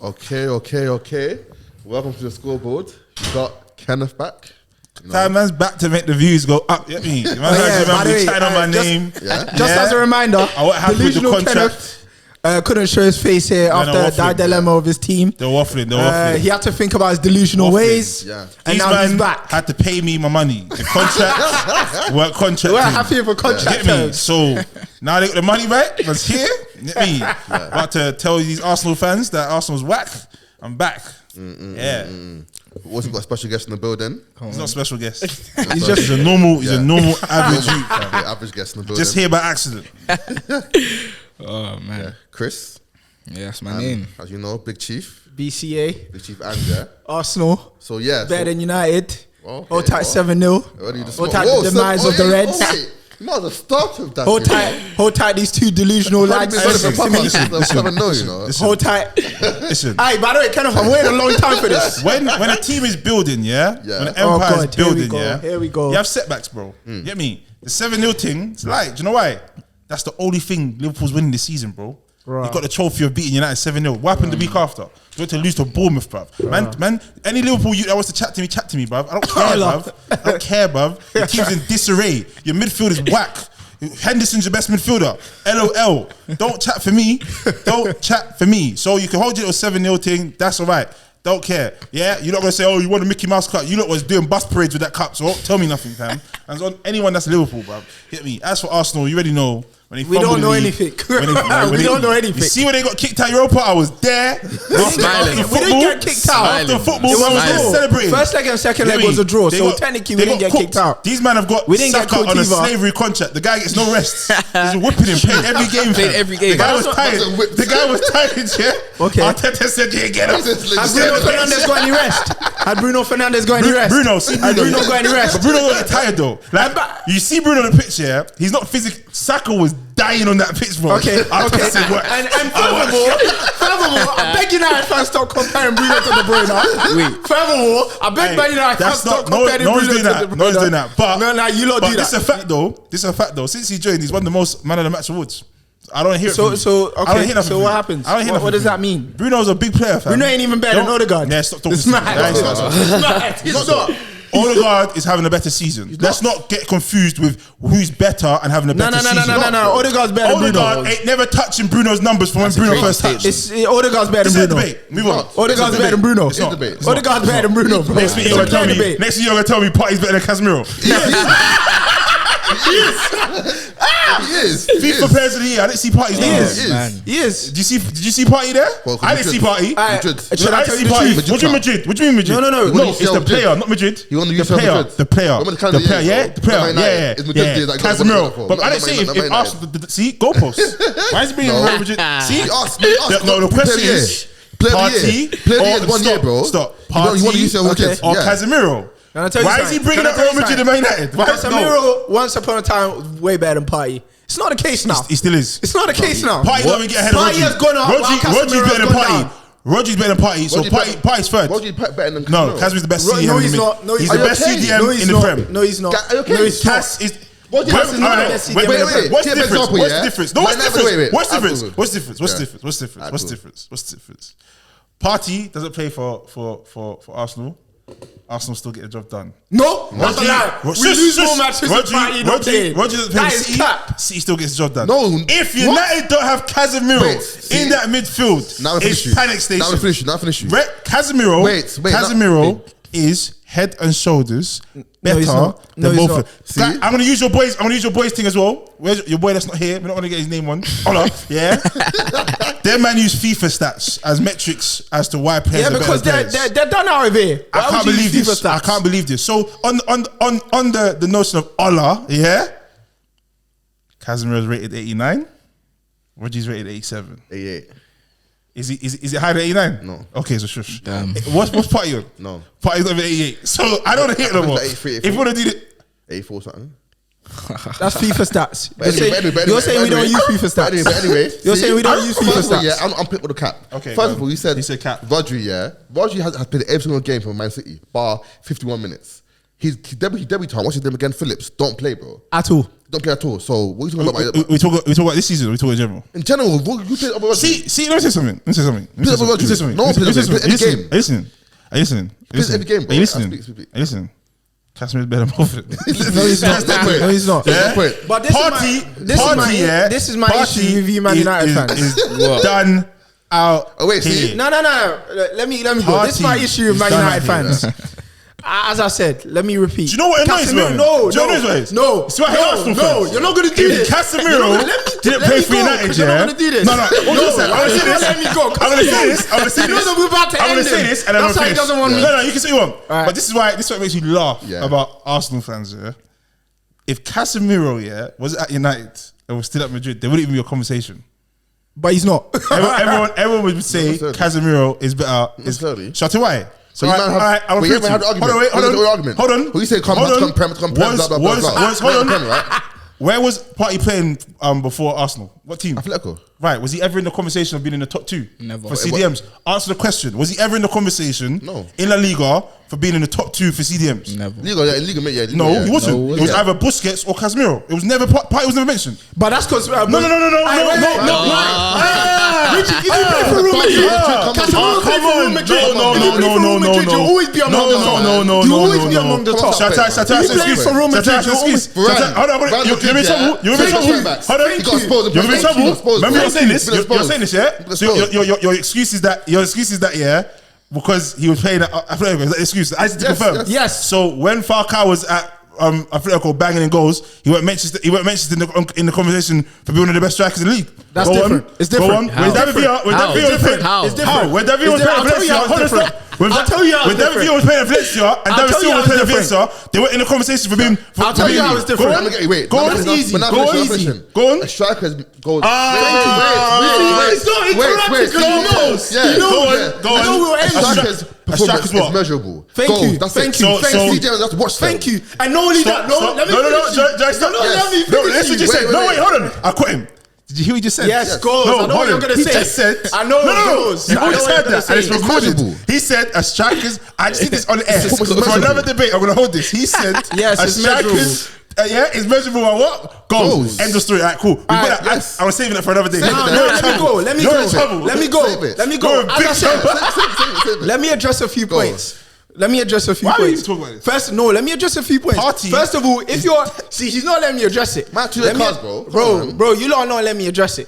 Okay. Welcome to the scoreboard. You got Kenneth back. Time man's back to make the views go up. You know what I mean? Man, chatting on my name. Just as a reminder, what happened with the contract? Kenneth, couldn't show his face here after that dilemma of his team. They're waffling. He had to think about his delusional ways. Yeah. And now he's back. Had to pay me my money. The contract, work contract. We're happy with a contract. Get me? So now they got the money back. That's here. Get me? About to tell these Arsenal fans that Arsenal's whack. I'm back. What's got a special guest in the building? He's not a special guest. He's a normal average youth. Average guest in the building. Just here by accident. Oh man, yeah. Chris. Yeah, that's my name. As you know, Big Chief. BCA. Big Chief and yeah. Arsenal. So yeah. Better than United. Okay, Hold tight 7-0. Hold tight the demise of the Reds. You might as well start with that. Hold tight these two delusional lads. Listen. Hold tight. Listen. Hey, by the way, Kenneth, I'm waiting a long time for this. When a team is building, when an empire is building, here we go. You have setbacks, bro. You get me? The 7-0 thing, it's light. Do you know why? That's the only thing Liverpool's winning this season, bro. Right. You got the trophy of beating United 7-0. What happened the week after? You went to lose to Bournemouth, bruv. Man, any Liverpool youth that wants to chat to me, bruv. I don't care, bruv. I don't care, bruv. Your team's in disarray. Your midfield is whack. Henderson's your best midfielder. LOL. Don't chat for me. Don't chat for me. So you can hold it to a 7-0 thing. That's all right. Don't care. Yeah? You're not going to say, oh, you want a Mickey Mouse cup. You lot was doing bus parades with that cup. So don't tell me nothing, fam. And so anyone that's Liverpool, bruv. Get me. As for Arsenal, you already know. We don't know anything. We don't know anything. You see when they got kicked out Europa? I was there. Smiling. We didn't get kicked out. After football, I was there celebrating. First leg and second leg was a draw. So technically, we didn't get kicked out. These men have got Saka on a slavery contract. The guy gets no rest. He's whipping him, playing every game. The guy was tired. The guy was tired, yeah? Okay. Arteta said, yeah, get up. Had Bruno Fernandes got any rest? Had Bruno got any rest? But Bruno got tired though. Like, you see Bruno on the pitch, yeah? He's not physically. Saka was dying on that pitch, bro. Okay. And furthermore, I beg United fans stop comparing Bruno to De Bruyne. Furthermore, I beg United fans stop comparing Bruno to De Bruyne. No one's doing that. But no, you lot do that. This is a fact though. Since he joined, he's won the most man of the match awards. I don't hear it. So what happens? What does that mean? Bruno's a big player, fam. Bruno ain't even better than Odegaard. Yeah, stop talking. It's mad. It's not. Odegaard is having a better season. Let's not get confused with who's better and having a better season. No. Odegaard's better than Bruno. Odegaard ain't never touching Bruno's numbers from when Bruno first touched. Odegaard's better than Bruno. Move on. Odegaard's better than Bruno. Odegaard's better than Bruno. Next week you're gonna tell me Partey's better than Casemiro. He is. FIFA players of the year. I didn't see Partey's numbers. He is. Did you see Partey there? I didn't see Partey. Should I tell you the truth? What do you mean Madrid? What do you mean Madrid? No. It's the player, not Madrid. The player. Casemiro. But I didn't say if Arsenal. See, goalposts. Why is he being Real Madrid? See, no. The question is Partey or 1 year, bro. Stop. Partey or Casemiro. Why is he bringing up Real Madrid and Man United? Casemiro, once upon a time, was way better than Partey. It's not the case now. He still is. It's not the case now. Partey don't even get ahead of Rodri. Partey has gone up. Rodri's better than Partey. Rodri's better than Partey. So Partey's third. Rodri's better than No, Casemiro's the best CDM. No, he's not. He's the best CDM in the Prem. No, he's not. Cas is. What's the difference? Partey doesn't play for Arsenal. Arsenal still get the job done. No, that's a lie. We lose more matches with Partey not playing. That is cap. City still gets the job done. No. If United don't have Casemiro in that midfield, it's panic station. Now we finish you. Casemiro is head and shoulders better than both of them. I'm gonna use your boys. I'm gonna use your boys thing as well. Where's your boy that's not here? We're not gonna get his name on. Ola, yeah. Their man use FIFA stats as metrics as to why players are better players. They're done out of here. I can't believe this. I can't believe this. So on the notion of Ola, yeah, Casemiro's rated 89. Rodri's rated 87. 88. Is it higher than 89? No. Okay, so shush. Damn. What's Partey on? No. Partey's over 88. So I don't hit no more. If you want to do it, 84 something. That's FIFA stats. You're saying we don't use FIFA stats. But anyway, you're saying we don't use FIFA stats. Yeah, I'm picked with the cap. Okay. First of all, you said cap. Rodri. Yeah, Rodri has played every single game for Man City, bar 51 minutes. his debutant, what's his name again? Phillips, don't play, bro. At all. Don't play at all. So what are you talking about? We talk about this season. Or we talk in general. In general, what you play over See. Let me say something. Let me say something. No one plays every game. Are you listening? Plays every game, bro. Are you listening? Speak. Are you listening? Casimir's better than both of them. No, he's not. No, he's not. Yeah? But this is my issue with you, Man United fans. Is done out. Oh wait, see. No. Let me go. This is my issue with Man United fans. As I said, let me repeat. Do you know what annoys me? No. It's why I hate Arsenal fans. You're not going to do this. Casemiro didn't play for United, you're not going to do this. No. I'm going to say this. Let me go. I'm going to say this. I'm going to say this. We're about to I'm going to end say him. this, and I'm That's going how to he doesn't want me. No, you can say what you want. Right. But this is what makes me laugh Yeah. about Arsenal fans. Yeah, if Casemiro was at United and was still at Madrid, there wouldn't even be a conversation. But he's not. Everyone would say Casemiro is better. Shall I tell you why? So you might have. We haven't had the argument. Hold on. Who you say compare, blah, blah, blah. Hold on. Right? Where was Partey playing before Arsenal? What team? Atletico. Right. Was he ever in the conversation of being in the top 2? Never. For CDMs. Answer the question. Was he ever in the conversation No. in La Liga for being in the top 2 for CDMs? Never. Liga, mate. No, he wasn't. No, it was either Busquets or Casemiro. It was never Partey was never mentioned. But that's because No. Richie, if you play for Real Madrid, Casemiro play for Real Madrid. You'll always be among the top. You'll always be among the top. Shut up. Excuse for Real Madrid. Hold on. You're in trouble. You're in trouble. Hold on. You're in trouble. Remember you're saying this. You're saying this, yeah. So your excuse is that yeah. Because he was playing at Atletico, is that the excuse? I need to confirm. Yes. So when Falcao was at Atletico banging in goals, he weren't mentioned in the conversation for being one of the best strikers in the league. That's different. It's different. When David Villa was playing, when David Villa was playing Valencia, when David Villa was playing Valencia and David Silva was playing Valencia, they were in the conversation for being. I'll tell you how it's different. Go on. Go on. A striker's goals. It's not interactive. Go on. A striker's performance is measurable. Thank you. That's Thank it. you. That's watch. Thank you. And not only that, let me finish. That's what you said. No, wait, hold on. I quote him. Did you hear what he just said? Yes, goals. I know what you're going to say. He just said. I know goals. You already said that, and it's recorded. measurable. He said a striker's. I just did this on the air. For another debate, I'm going to hold this. He said yes, a it's striker's. It's measurable at what? Goals. End of story. All right, cool. I was saving that for another day. Let me go. Let me go. Let me address a few points. Let me address a few points. Why are you talking about this? Let me address a few points. First of all, if you're he's not letting me address it. Bro, you lot are not letting me address it.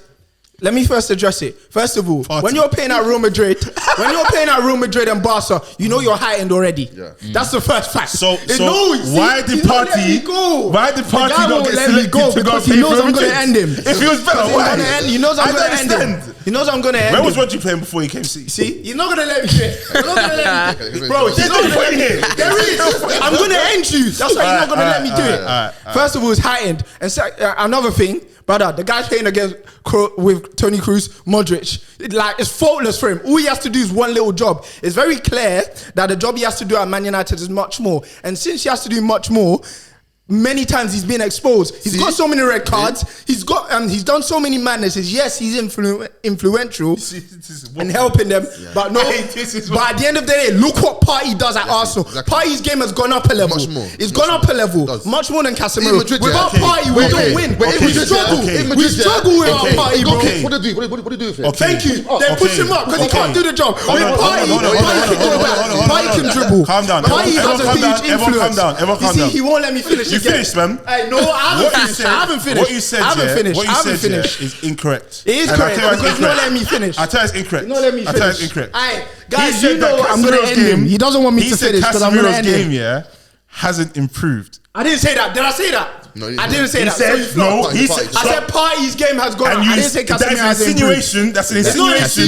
Let me first address it. First of all, when you're playing at Real Madrid, and Barca, you know you're heightened already. Yeah. That's the first fact. So why did Partey not get selected to go because he knows I'm going to end him. If he was better, why? He knows I'm going to end him. He knows I'm going to end him. Where was Rodri playing before he came to See, you're not going to let me do it. You're not going to let me. Bro, he's not going to let me. There is. I'm going to end you. That's why you're not going to let me do it. First of all, it's heightened. And another thing, brother, the guy's playing against with Toni Kroos, Modric. It's faultless for him. All he has to do is one little job. It's very clear that the job he has to do at Man United is much more. And since he has to do much more, many times he's been exposed. He's got so many red cards. He's done so many madnesses. Yes, he's influential in helping them. Yeah. But no. But at the end of the day, look what Partey does at Arsenal. Partey's game has gone up a level. Much more. It's gone up a level. Much more than Casemiro. Without Partey, we don't win. We struggle with our Partey, bro. What do you do with it? Thank you. Then push him up because he can't do the job. With Partey, Partey can dribble. Calm down. Partey has a huge influence. Everyone calm down. He won't let me finish. You finished, man. Hey, no, I haven't finished. What you said is incorrect. It is correct because he's not letting me finish. I tell you it's incorrect. He's not letting me finish. I tell you it's incorrect. Alright, guys, you know I'm going to end him. He doesn't want me to finish because I'm going to end him. He said Casemiro's game, yeah, hasn't improved. I didn't say that. Did I say that? No, I didn't say that. I said Partey's game has gone up. I didn't say Casemiro has improved. That's an insinuation.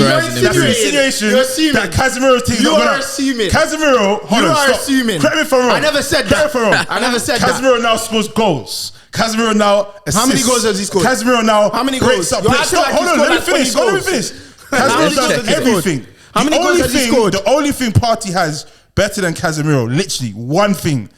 You're assuming. That Casemiro thing. You are assuming. Casemiro, hold on, you are assuming. Correct me if I'm wrong. I never said that. I never said that. Casemiro now scores goals. Casemiro now assists. How many goals has he scored? Casemiro now. How many goals? Hold on, let me finish. Casemiro does everything. How many goals has he scored? The only thing Partey has better than Casemiro, literally one thing,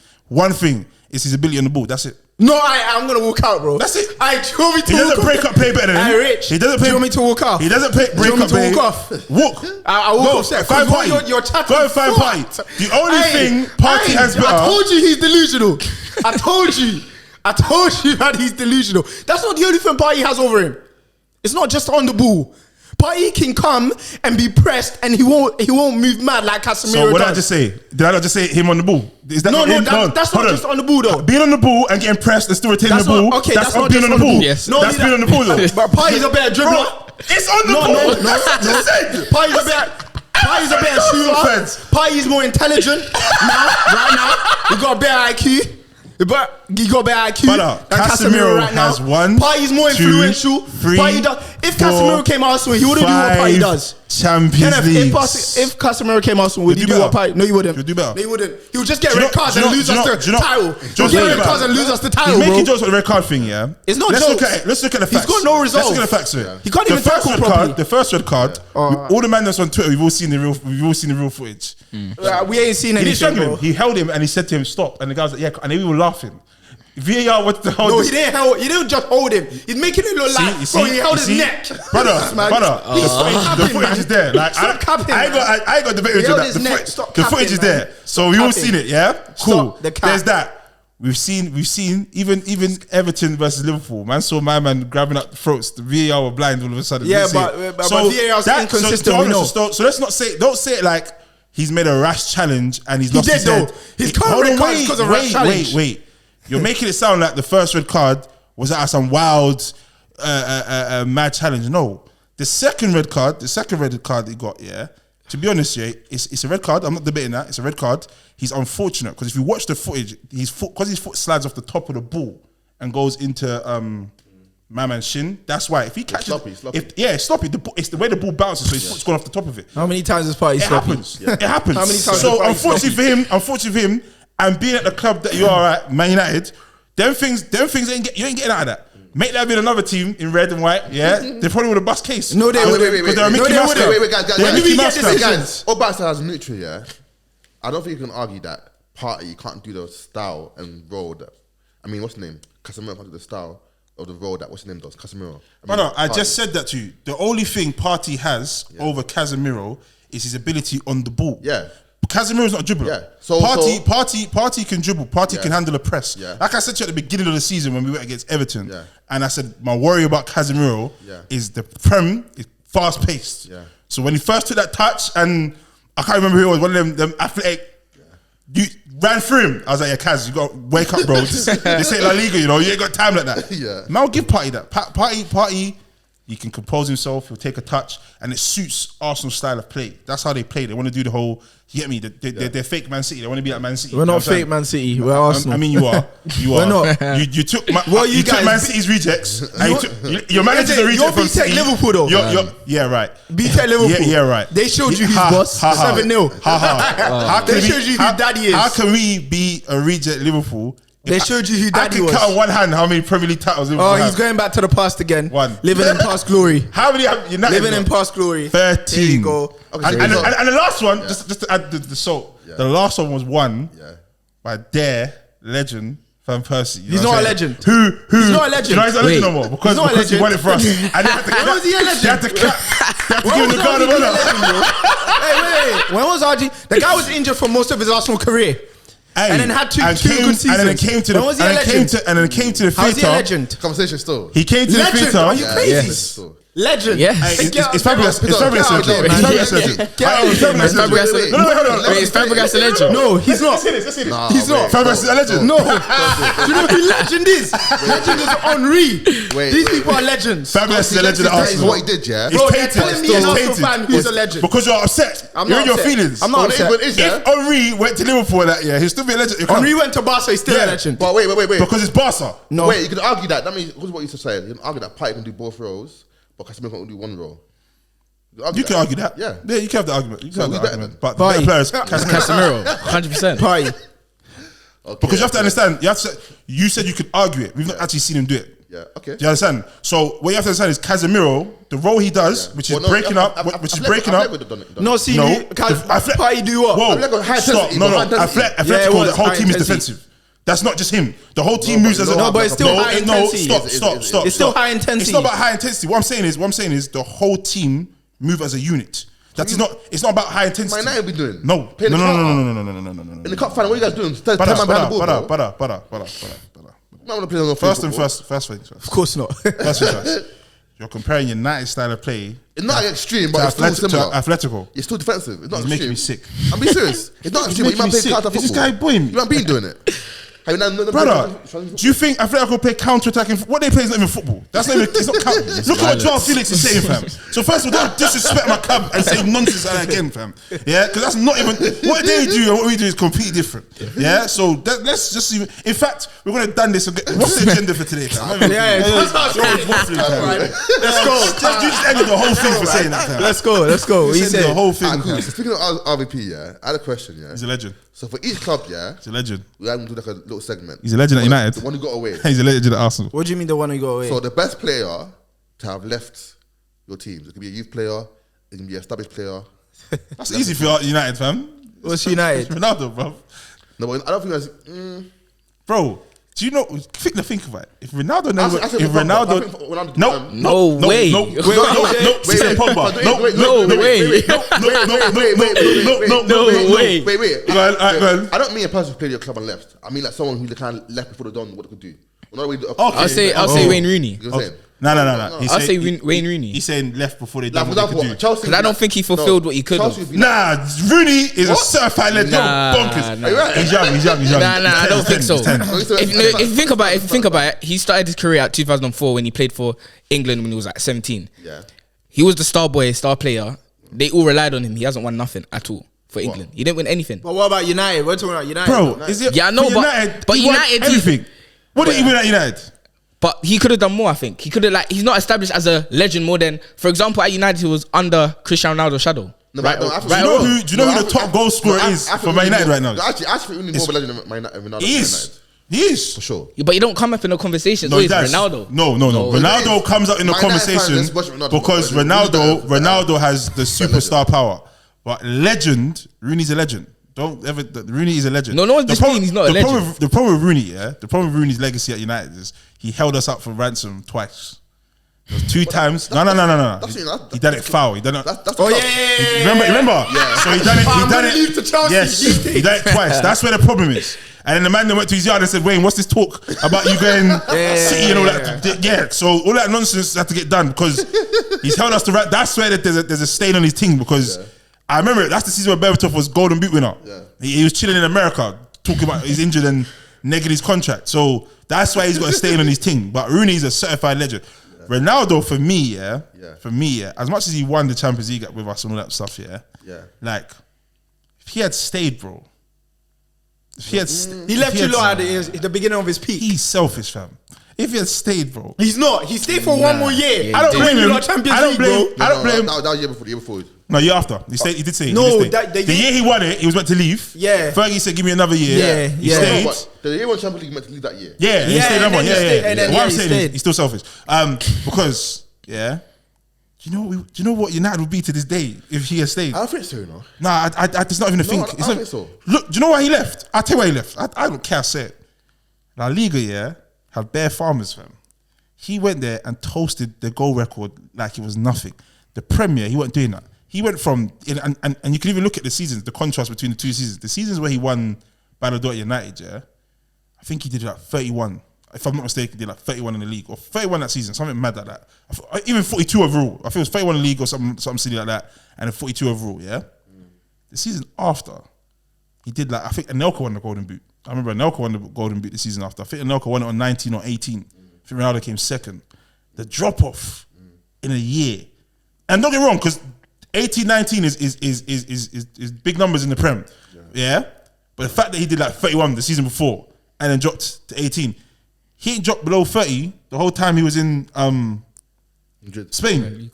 is his ability on the ball. That's it. No, I'm gonna walk out, bro. That's it. Do you want me to He doesn't walk break up play better than him. Rich. He doesn't Do play. you want me to walk off? He doesn't play Do you break want up me to play. walk off? Walk. I walk off set. Find Party. You're chatting. Go and find Party. The only thing Party has better. I told you he's delusional. I told you that he's delusional. That's not the only thing Party has over him. It's not just on the ball. Party can come and be pressed, and he won't move mad like Casemiro. So what did I does. just say? Did I not just say him on the ball? Is that No, not him? that's not just on the ball though. Being on the ball and getting pressed and still retaining That's the ball. not okay. That's not not being just on the ball. Yes. No, That's being on the ball though. But Party's a better dribbler. Bro, it's on the ball. No. Just said. Party's a better offense. shooter. Party's more intelligent right now. He got a better IQ. But he got better IQ. Brother, than Casemiro right now. has 1, Party's more 2, influential. 3, Party does. If Casemiro came out Arsenal, he wouldn't do what Party does. Champions Kenneth, League. if Casemiro came out Arsenal, would he do what Party? No, he wouldn't. He'll do better. No, he wouldn't. He would just get Do you red know- cards do and you lose know- us do the you know- title. do you He'll know- get do you red know- cards and lose us the title, He's making bro. jokes on the red card thing, yeah? It's not let's jokes. Look at it. Let's look at the He's facts. got no Let's look at results. the facts here. He can't The even first tackle red properly. card, the first red card, all the man that's on Twitter, we've all seen the real footage. We ain't seen He didn't anything, strangle bro. him. He held him and he said to him, stop. And the guy was like, yeah. And they were laughing. VAR what the hell? No, he didn't just hold him. He's making it look like, bro, he held his neck. Brother, Man, the footage is there. Like, Stop capping, I ain't got debate with you held on his that. neck. Stop The capping, footage is man. there. So we've all capping. seen it, yeah? Cool. Stop the cap. There's that. We've seen even Everton versus Liverpool. Man saw my man grabbing up the throats. The VAR were blind all of a sudden. Yeah, Didn't see but it. VAR is inconsistent, So, we know. so let's not say, don't say it like he's made a rash challenge and he's He lost did his head. though. His current red card is because of rash challenge. Wait. You're making it sound like the first red card was at some wild, mad challenge. No, the second red card he got, yeah. To be honest, yeah, it's a red card. I'm not debating that. It's a red card. He's unfortunate because if you watch the footage, because his foot slides off the top of the ball and goes into my man's shin. That's why if he catches, sloppy. It's sloppy. It's the way the ball bounces, so his foot's gone off the top of it. How many times has Party It sloppy? happens. It happens. How many times So has Party unfortunately for him, and being at the club that you are at, Man United, them things you ain't getting out of that. Make that be another team in red and white, yeah? They probably would have bust case. No, they wouldn't. Because they're a No, Mickey they Mouse wouldn't. club. Wait, guys. They're a When do Mickey we Mouse get club. decisions? All Barca has neutral, yeah. I don't think you can argue that Party can't do the style and role that. I mean, what's the name? Casemiro can't do the style of the role that what's the name does. Casemiro. I just said that to you. The only thing Party has over Casemiro is his ability on the ball. Yeah. Casemiro's not a dribbler. Yeah. So- Party can dribble. Party can handle a press. Yeah. Like I said to you at the beginning of the season when we went against Everton, Yeah. and I said my worry about Casemiro is the Prem is fast paced. Yeah. So when he first took that touch, and I can't remember who it was, one of them athletic. You ran through him. I was like, yeah, Kaz, you got to wake up, bro. This ain't La Liga, you know. You ain't got time like that. Yeah. Man, I'll give Party that. Party, he can compose himself. He'll take a touch, and it suits Arsenal's style of play. That's how they play. They want to do the whole. You get me? They're fake Man City. They want to be like Man City. We're You know not what I'm fake Man City. We're Arsenal. I mean, you are. You We're are. not. You took. You took guys Man City's rejects. And your manager's a You're reject from BTEC City. Liverpool though. Yeah, right. BTEC Liverpool. Yeah, right. They showed you who's boss. 7-0. How They showed you who daddy is. How can we be a reject Liverpool? They showed you who I daddy can was. count on one hand how many Premier League titles Liverpool Oh, have. he's going back to the past again. One. Living in past glory. How many have United Living got? in past glory. 13. There you go. Okay, And so the last one, just to add the salt, the last one was won by their legend, Van Persie. He's not a legend. Who? He's not a legend. You know he's not a legend no more He's not a because he legend. won it for us. And they had to When was he a legend? They had to give him the was guard of RG a honor. legend, bro? Wait. When was RG? The guy was injured for most of his Arsenal career. Hey, And then had two good seasons. And then came to the When was he a legend? came to the How's he a theatre. legend? conversation still. He came to the Legend? theatre. Are you crazy? Conversation still. Legend. Yeah. Hey, Get out, it's fabulous. get It's out, fabulous. get out, legend. man. It's fabulous. Get legend. out, It's get out. fabulous. legend. Fabregas- No, hold on. Wait, is Fabregas a legend? No, he's not. Let's see this. Nah, He's not. wait, Fabregas is a legend. No. Do you know who legend is? Legend is Henri. These people are legends. Fabulous is a legend at That is Arsenal. what he did, yeah. It's Bro, you're tainted. telling me It's an Arsenal tainted. fan who's a legend. Because you're upset. I'm You're not in your upset. feelings. I'm not Well, upset. it is, yeah. If Henri went to Liverpool that year, he'd still be a legend. You can't. Henri went to Barca, he's still a Yeah. legend. But wait. Because it's Barca. No. Wait, you could argue that. That means what's what you used to say. You can argue that Party can do both roles, but Casemiro can only do one role. You can argue that. Yeah. You can have the argument. You can have the who's better argument. then? But the Party. better players, Casemiro, 100%. Party. Okay, because you have to understand. You said you could argue it. We've not actually seen him do it. Yeah. Okay. Do you understand? So what you have to understand is Casemiro, the role he does, which is Well, no, breaking I've- up, I've- which is I've breaking never- up. I've never done it. No, see, No, Party do what? Whoa, I've never got high stop. intensity, No, but high intensity. Atletico, Yeah, it the was whole high team is intensity. defensive. That's not just him. The whole team moves as a but it's still high intensity. Stop. It's still high intensity. It's not about high intensity. What I'm saying is the whole team move as a unit. That is not. It's not about high intensity. Man United be doing. No. In the cup final, what you guys doing? First things first. Of course not. First things first. You're comparing United style of play. It's not extreme, but it's still similar. Atletico. It's still defensive. It's not It's extreme. making me sick. I'm being serious. It's not extreme. You might play counter football. Is this guy boying me? You might be doing it. Brother, do you think Atletico play counter-attacking? What they play is not even football. That's not even, it's not counter. Look at what Joao Felix is saying, fam. So first of all, don't disrespect my club and say nonsense like that again, fam. Yeah, because that's not even, what they do and what we do is completely different. Yeah, so let's just see. In fact, we're going to done this. What's the agenda for today, fam? Let's go. You just ended the whole thing for saying that, fam. Let's go. What you The saying? whole thing, Cool. fam. So speaking of RVP, yeah, I had a question, yeah. He's a legend. So for each club, yeah, He's a legend. we had to do like a little segment. He's a legend at United. The one who got away. He's a legend at Arsenal. What do you mean the one who got away? So the best player to have left your teams. It can be a youth player. It can be an established player. That's easy for United, fam. What's United? Ronaldo, bro. No, but I don't think that's. Bro, do you know? Think about it. If Ronaldo never, I think if Ronaldo- Ronaldo, I think Ronaldo- no way. no, Wait, he said Pogba. No way. Wait. Go on. I don't mean a person who played your club and left. I mean like someone who kind of left before they done what they could do. I'll say Wayne Rooney. You know what I'm saying? No. I'll say Wayne Rooney. He's saying left before they Like, done for what they could example, do. Chelsea. Because I don't think he fulfilled what he could have. Nah, Rooney is a certified legend. Nah, You're bonkers. nah. He's young. Nah, I don't think so. He's 10. If you think about it, he started his career at 2004 when he played for England when he was like 17. Yeah. He was the star player. They all relied on him. He hasn't won nothing at all for England. He didn't win anything. But what about United? We're talking about United. Bro, is it? Yeah, I know, for but he won United- everything. What did he win at United? But he could have done more, I think. He could have, he's not established as a legend more than, for example, at United, he was under Cristiano Ronaldo's shadow. No, Right, no, right, I or wrong? Do you know who the top goal scorer is for Man United right now? Actually, Rooney more of a legend than Ronaldo. He is. He is. For sure. But you don't come up in the conversations. No, Always he does. Ronaldo. No. Ronaldo comes out in the Man United conversation fans, let's watch Ronaldo. because Ronaldo has the superstar power. But legend, Rooney's a legend. Don't ever. Rooney is a legend. No one's disputing he's not a legend. The problem with Rooney, the problem with Rooney's legacy at United is he held us up for ransom twice. It was 2 times. No. He done it foul. He done it. Remember? Yeah. So he done it. Yes, he done it twice. That's where the problem is. And then the man that went to his yard and said, Wayne, what's this talk about you going City and all that? Yeah. So all that nonsense had to get done because he's held us to ransom. That's where there's a stain on his thing because I remember that's the season where Berbatov was Golden Boot winner. Yeah. He was chilling in America talking about he's injured and negging his contract. So that's why he's got a stain on his thing. But Rooney's a certified legend. Ronaldo, for me, as much as he won the Champions League with us and all that stuff, like, if he had stayed, bro, he left too long at the beginning of his peak. He's selfish, fam. If he had stayed, bro. He's not. He stayed for one more year. I don't blame him. I don't blame. That was year before. No, year after. He stayed. He did stay. No, the year he won it, he was meant to leave. Yeah. Fergie said, "Give me another year." Yeah. He stayed. The year when Champions League meant to leave that year. Yeah, he stayed another one. Yeah. What I'm saying is, he's still selfish. Because do you know what United would be to this day if he had stayed? I don't think so, no. Nah, it's not even a thing. I don't think so. Look, do you know why he left? I'll tell you why he left. I don't care, I say it. La Liga, had bare farmers, fam. He went there and toasted the goal record like it was nothing. The Premier, he wasn't doing that. He went from, and you can even look at the seasons, the contrast between the 2 seasons. The seasons where he won Ballon d'Or at United, I think he did like 31. If I'm not mistaken, he did like 31 in the league or 31 that season, something mad like that. Even 42 overall. I think it was 31 in the league or something silly like that, and then 42 overall. The season after, he did like, I think Anelka won the Golden Boot. I remember Anelka won the Golden Boot the season after. I think Anelka won it on 19 or 18. I think Ronaldo came second. The drop off in a year, and don't get me wrong, because 18, 19 is big numbers in the Prem. But the fact that he did like 31 the season before and then dropped to 18. He ain't dropped below 30 the whole time he was in Spain.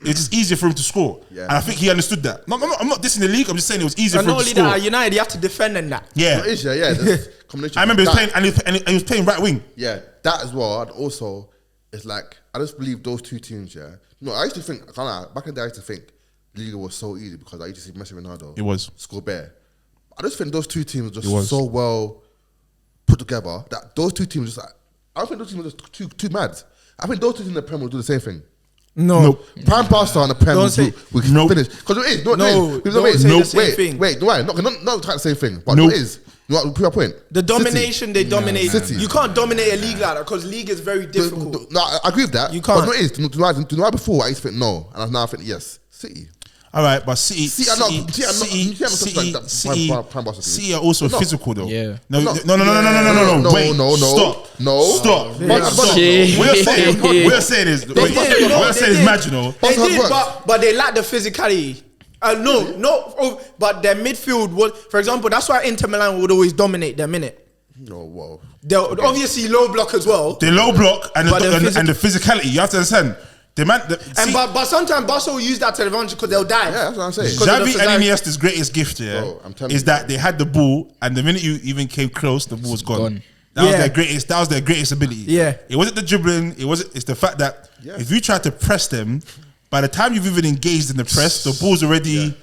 It's just easier for him to score. And I think he understood that. I'm not dissing the league, I'm just saying it was easier for him to score. Not only that, United, you have to defend in that. Combination. I remember he was playing, and he was playing right wing. Yeah, that as well. And also, it's like, I just believe those two teams, I used to think, back in the day, I used to think Liga was so easy because I used to see Messi, Ronaldo. It was. Scoreboard. I just think those two teams were just was. so well put put together that those two teams just like, I don't think those teams are just too mad. I think those two teams in the Premier will do the same thing. No. Prime Barca and the Premier will finish. Because it is. Don't say the same thing. Wait, why? Not the same thing. But it is. You know what, prove your point. The domination, they dominate. City. You can't dominate a league like that because league is very difficult. No, I agree with that. You can't. But no, it is. Do you know why before I used to think no, and now I think yes. City. All right, but City are also physical though. Yeah. No. Stop. We're saying is marginal. They did, but they lack the physicality. But their midfield was, for example, that's why Inter Milan would always dominate them, innit? No, whoa. They're obviously low block as well. They're low block and the physicality. You have to understand. But sometimes Barca will use that to advantage because they'll die. Yeah, that's what I'm saying. Xavi and Iniesta's greatest gift, is that they had the ball, and the minute you even came close, the ball was gone. That was their greatest ability. Yeah. It wasn't the dribbling. It's the fact that if you try to press them, by the time you've even engaged in the press, the ball's already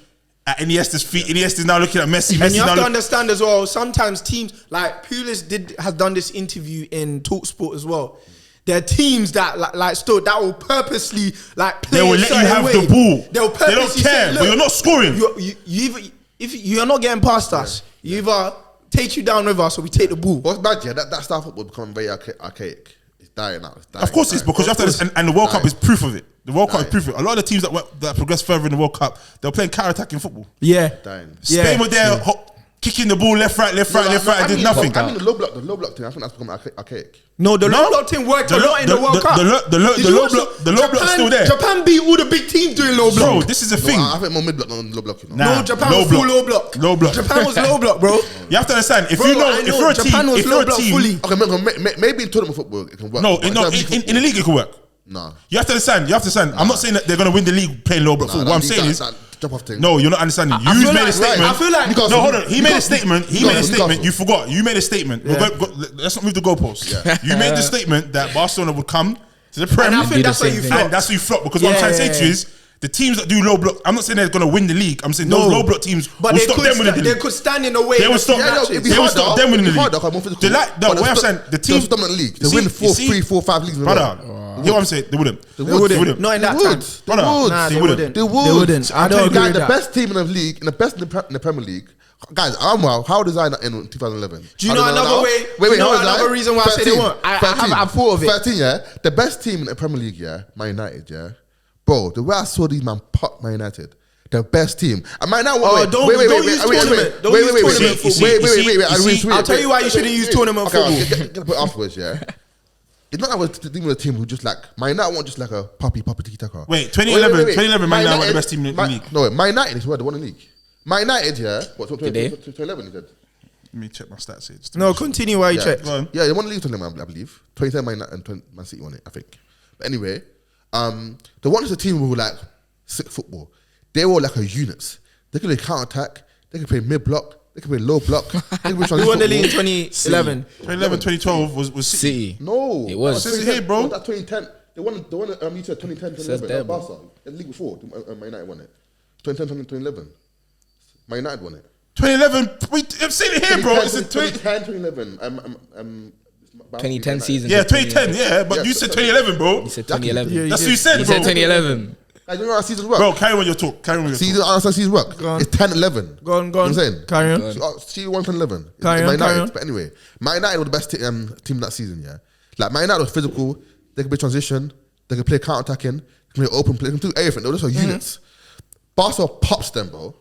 at Iniesta's feet. Iniesta's now looking at Messi. And you have to understand as well, sometimes teams, like Pulis has done this interview in TalkSport as well. There are teams that that will purposely play. They will let you have the ball. They'll purposely they don't care, but you're not scoring. If you're not getting past us, you either take you down with us or we take the ball. What's bad, that style football becoming very archaic. It's dying out. Of course it's because you have to, and the World Cup is proof of it. The World Cup is proof of it. A lot of the teams that progress further in the World Cup, they're playing counter-attacking football. Yeah. Spain were there kicking the ball left, right, and did nothing. I mean the low block thing, I think that's becoming archaic. No, the low block team worked a lot in the World Cup. The low block's still there. Japan beat all the big teams doing low block. Bro, this is a thing. I think more mid block than low block. No, Japan was full low block. Low block. Japan was low block, bro. You have to understand, if you're a team, okay, maybe in tournament football it can work. No, in the league it can work. No. You have to understand. I'm not saying that they're going to win the league playing low block football. What I'm saying is, no, you're not understanding. You made a statement. I feel like no, hold on. He made a statement. You forgot. You made a statement. Let's not move the goalposts. You made the statement that Barcelona would come to the Premier. And I think that's why you flop. And that's why you flop. Because what I'm trying to say to you is, the teams that do low block, I'm not saying they're going to win the league. I'm saying those low block teams will stop them winning the league. They could stand in the way. They will stop them winning the league. They like the way I'm saying the teams dominant league. They win 3, 4, 5 leagues. Brother, you know what I'm saying? They wouldn't. They wouldn't. Not in that time. They wouldn't. They wouldn't. I don't agree with that. The best team in the league, in the Premier League. Guys, how old was I in 2011? Do you know another way? Wait, another reason why I say they won't. I thought of it. 13, yeah. The best team in the Premier League, yeah, Man United, yeah. Bro, the way I saw these man pop Man United, the best team. And Man United, wait. I'll tell you why you shouldn't use tournament football. Get put afterwards, yeah. It's not like we're dealing with a team who just like Man United want just like a puppy tiki-taka. Wait, 2011, Man United were the best team in the league. No, Man United is where they won the league. Man United, yeah. What, 2011, he said? Let me check my stats here. No, continue while you check. Yeah, they won the league 2011, I believe. 2010, Man United and Man City won it, I think. But anyway, the one is a team who were like sick football. They were like a units. They could play counter-attack. They could play mid-block. They could play low block. Who won the league in 2011? 2012 was City. No. It was. It says here, bro. That 2010. They won you said 2010, 2011. Barca. The league before. Man United won it. 2010, 2011. Man United won it. 2011. I'm saying it here, bro. It's 2010, 2011. 2010 season. Yeah, 2010. Yeah, but you said 2011, bro. You said 2011. That's what you said, bro. You said 2011. I don't know how seasons work. Bro, carry on your talk. Seasons work. It's 10-11. Go on. You know what I'm saying? Carry on. See 1 11. Carry on. But anyway, Man United were the best team that season, yeah. Like Man United was physical, they could play transition, they could play counter-attacking, they could play open play, they could do everything. They were just units. Barca pops them, bro.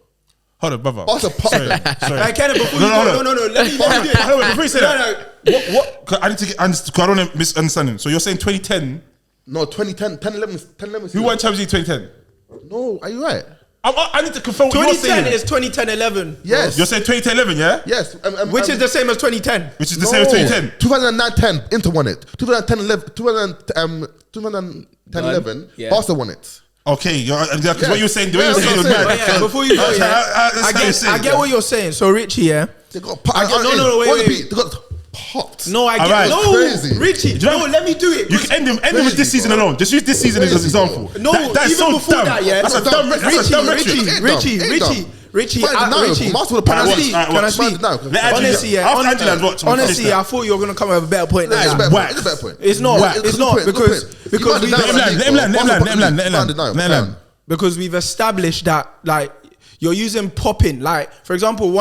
Hold on, brother. Barca pops them. Sorry. Kenneth, before you go, no. Let me do it. Before you say that, what? I need to get, because I don't want to misunderstand him. So you're saying 2010? No, 2010, 10-11. Who won Champions League 2010? No, are you right? I need to confirm what you're saying. 2010 is 2010-11. Yes. You're saying 2010-11, yeah? Yes. Which is the same as 2010. Which is the same as 2010. 2009-10, Inter won it. 2010-11, Barca won it. Okay, because what you're saying, the way you're saying is mad. Before you go, I get what you're saying. So Richie, yeah. They got wait. They got popped. No, I get Alright. no, Crazy. Richie. Do you know- No, let me do it. You can end him with this season alone. Just use this season as an example. No, That is even so before dumb. that, yeah. That's a dumb Richie. Man, no, Honestly, Marcel would have honestly, passed. can I Watch. speak? Man, Let Andrew- Honestly, yeah. after Andrew's watch, Honestly, finish I thought you were gonna come with a better point Nah, than it's a that. better Whack. point. It's a better point. It's not. Whack. It's not because Let him. because we've established that like you're using popping. Like for example,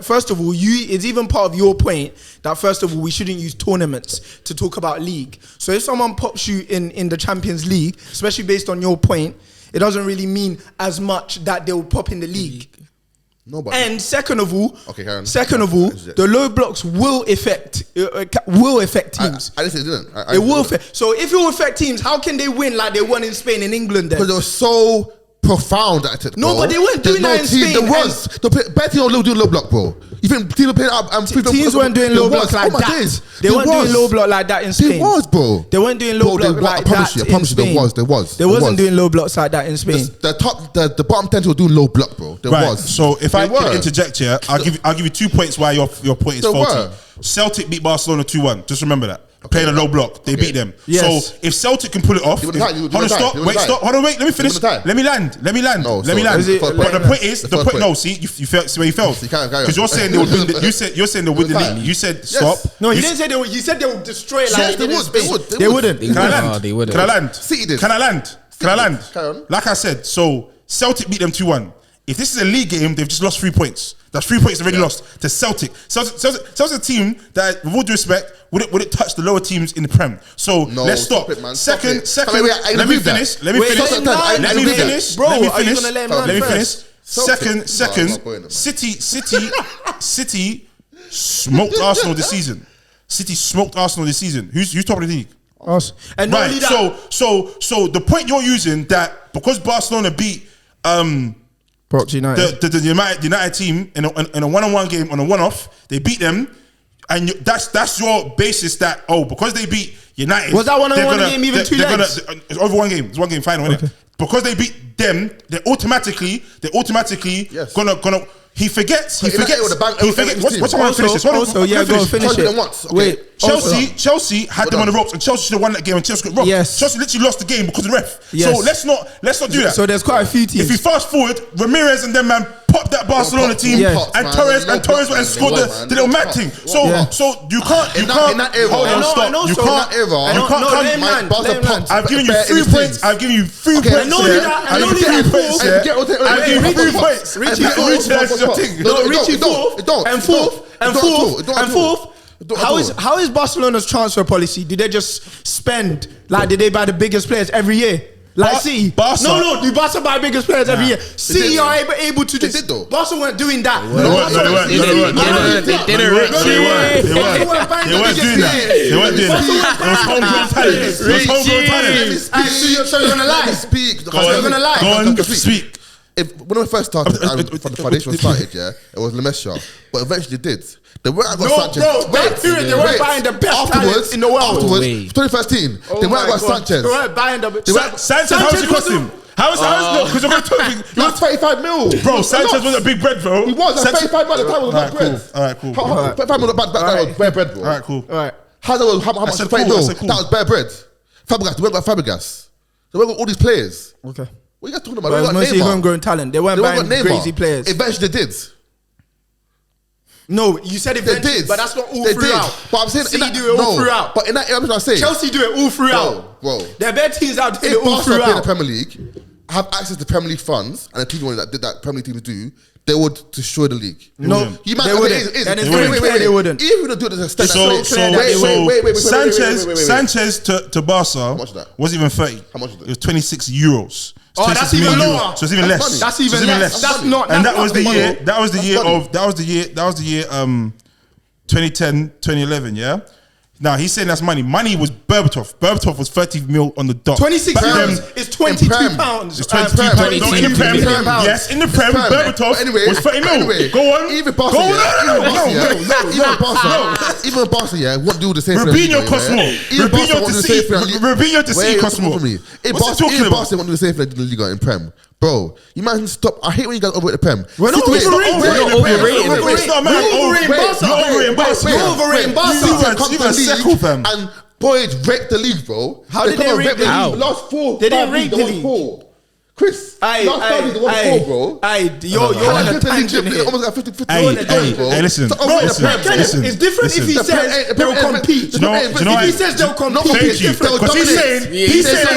first of all, it's even part of your point that first of all we shouldn't use tournaments to talk about league. So if someone pops you in the Champions League, especially based on your point, it doesn't really mean as much that they'll pop in the league. No, but And second of all, Okay, Karen. the low blocks will affect teams. I didn't say it didn't. It will affect. So if it will affect teams, how can they win like they won in Spain and England then? Because they were so profound at it. No, bro. but they weren't doing There's that in team- Spain, There was. The better team don't do low block, bro. You think teams were playing up and Teams weren't doing low block like that. They weren't doing low block like that in Spain. It was, bro. They weren't doing low block like that I promise you, in Spain. there was. They wasn't doing low blocks like that in Spain. The bottom 10 were doing low block, bro. There Right. was. So if They I were. can interject here, I'll give you 2 points why your point is They faulty. were. Celtic beat Barcelona 2-1. Just remember that. Playing a low block, they beat them. Yes. So if Celtic can pull it off, They would've tied, they hold would've on, tied, stop, they wait, would've stop, tied. hold on, wait, let me finish. They would've tied. Let me land. No, Let me land. is it- But the point is, the the first point. No, point. see, you felt where you felt See, carry on. because you're saying they would win. You're saying they would win the Would've league. tied. You said Yes. stop. No, he You didn't say they would. He said they would destroy it Yes, like they did in would. Spain. They They would. wouldn't. Can I land? No, they wouldn't. Can I land? City did. Can I land? Can I land? Carry on. Like I said, so Celtic beat them 2-1. If this is a league game, they've just lost 3 points. That's 3 points they've already lost to Celtic. Celtic's a team that, with all due respect, would it touch the lower teams in the Prem? So No, let's stop. stop it, man. Second, Stop it. Wait, I let me agree with that. finish. Let me Wait, finish. let him land. Let me Wait, finish. bro, Let me are you finish. gonna let him land Let me finish. first? Celtic. Second, No, I'm not going there. City smoked Arsenal this season. City smoked Arsenal this season. Who's top of the league? Us. And not Right. only that, So the point you're using that because Barcelona beat Brock United. the United team in a one-on-one game on a one-off, they beat them, and that's your basis that because they beat United. Was that one-on-one they're gonna- game even they're two gonna- legs? It's over one game. It's one game final, isn't it? Because they beat them, they're automatically Yes. gonna. He forgets. He But in that forgets. era, the bank- He every forgets. team. What's I finish this? Hold on, Also, let me yeah, go finish. finish Chelsea it. done once. Okay. Wait, Chelsea had them on the ropes, and Chelsea should have won that game. And Chelsea got robbed. Yes. Chelsea literally lost the game because of the ref. Yes. So let's not do that. So there's quite a few teams. If you fast forward, Ramirez and them man popped that Barcelona team, Yes. and Man, Torres no went and pops, scored man. the little mad Pops. thing. Yeah. So you can't In that era, hold I on, know, stop. I know, You so can't. in that era, You no, can't no, come. let him land, Barca let him land. popped. I've given you Bear 3 in his points. teams. I've given you 3 Okay, points. I know yeah. that, I I've know given you that. 3 points. And yeah. get- I've given you 3 points. Richie And fourth. Richie, that's your thing. No, it Richie don't, it don't, fourth it and don't, fourth it and don't at all, fourth it don't and at all. fourth. It don't at all. How is Barcelona's transfer policy? Do they just spend like did they buy the biggest players every year? Like City. Barca- No, do Barca buy biggest players every year? City did. are able to They do. did though. Barca weren't doing that. They weren't. They didn't, Richie. They weren't doing that. It was homegrown talent. It was homegrown talent. So you're gonna lie? Let me speak. Go on, You're gonna lie. Go on, speak. When I first started, the foundation started, yeah, it was Lemesha, but eventually it did. The way I got No, Sanchez, bro, that period, they weren't buying the best talent in the world. Afterwards, Wait. 2013, they went and got Sanchez. They weren't buying the. Sanchez, how much it cost him? How is no? Because you're going to talk. That's 35 mil. Bro, Sanchez was a big bread, bro. He was. 35 mil at the time was not bread. Alright, cool. 35 mil back then was bare bread, bro. Alright, cool. All right. How much said 30 cool, I mil? said cool. That was bare bread. Fabregas, they went got Fabregas. They went got all these players. Okay. What are you guys talking about? But it They was got mostly Neymar. homegrown talent. They weren't They buying went got Neymar. crazy players. Eventually they did. No, you said They eventually, did. but that's not all They throughout. did. But I'm saying City do it all throughout. But in that era, I'm trying to say, Chelsea do it all throughout. Bro. There are better teams out there if that all Barcelona play in the throughout. Premier League, have access to Premier League funds, and the team that did that Premier League team do, they would destroy the league. No, You might they okay, wouldn't. And it's very clear they wouldn't. Even if they do it to the extent So wait. Sanchez to Barca much is that? wasn't even 30. How much is it? It was 26 euros. Oh, 26 that's even million lower. euros. So it's even That's less. money. That's So it's even less. That's not. And that's that was the not year. money. That was the year money. of. That was the year. 2010, 2011. Yeah. Now he's saying that's money. Money was Berbatov. Berbatov was 30 mil on the dot. 26 Back then, pounds is 22 Prem. pounds. It's 22 pounds. No, in the Prem. pounds. Yes, in the Prem. Berbatov was 30 mil. Go on. Even Barca, Go on. even Barca, yeah, what do the same? Rubinho cost more. Rubinho to see. Rubinho to see cost more. If What's he talking Barca about? want to do the same thing in the Liga in Prem, Bro, you might stop. I hate when you guys overrate the Prem. We're not overrating. It's not man. You're overrating Barca. You're overrating Barca. You got Saka, fam. And boys wrecked the league, bro. How did they rate the league? Last 4. They didn't rate the league. Chris, last 5 league, they won 4, bro. You're on a tangent here. Almost got 50-50. Hey, listen. It's different if he says they'll compete. If he says they'll compete, thank you. Because he's saying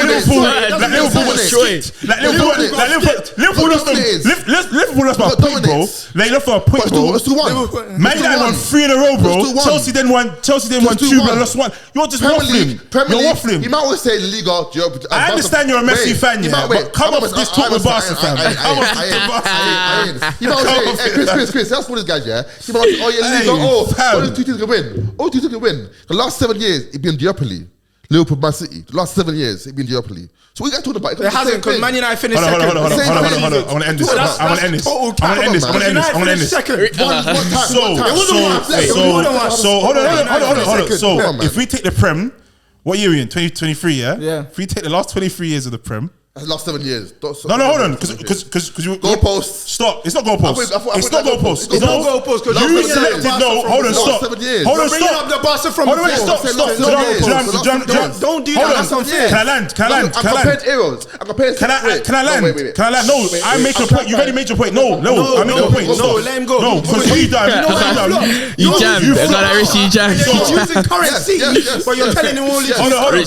Liverpool was destroyed. Like Liverpool lost by a point, bro. They lost for a point, bro. Man United won 3 in a row, bro. Chelsea then won 2, but lost 1. You're just waffling. You're waffling. You might always say Liga. I understand you're a Messi fan, yeah, but come off this talk with Barca, fam. You know, Chris, that's what this guy, yeah. You know, Liga, 2 teams can win. 2 teams can win. The last 7 years, it's been duopoly. Liverpool, Man City. The last 7 years, it's been duopoly. So we got talking about it. It hasn't, because Man United finished second. Hold on. I want to end this. I want to end this. So, hold on. So, if we take the Prem, what year are we in? 2023, yeah? Yeah. If we take the last 23 years of the Prem, that's the last 7 years. No, hold on. Because you goalposts. Stop. It's not goalposts. It's not goalposts. It's not goalposts. You selected. No, hold on. Stop. Hold on. Stop. The Barca from Stop. Don't do that. That's unfair. Can I land? I compared eras. Can I land? Can I land? No, I make a point. You already made your point. No, I made a point. No, let him go. No, because what you done? You jammed. You jammed. He's using currency, but you're telling him all this. Hold on.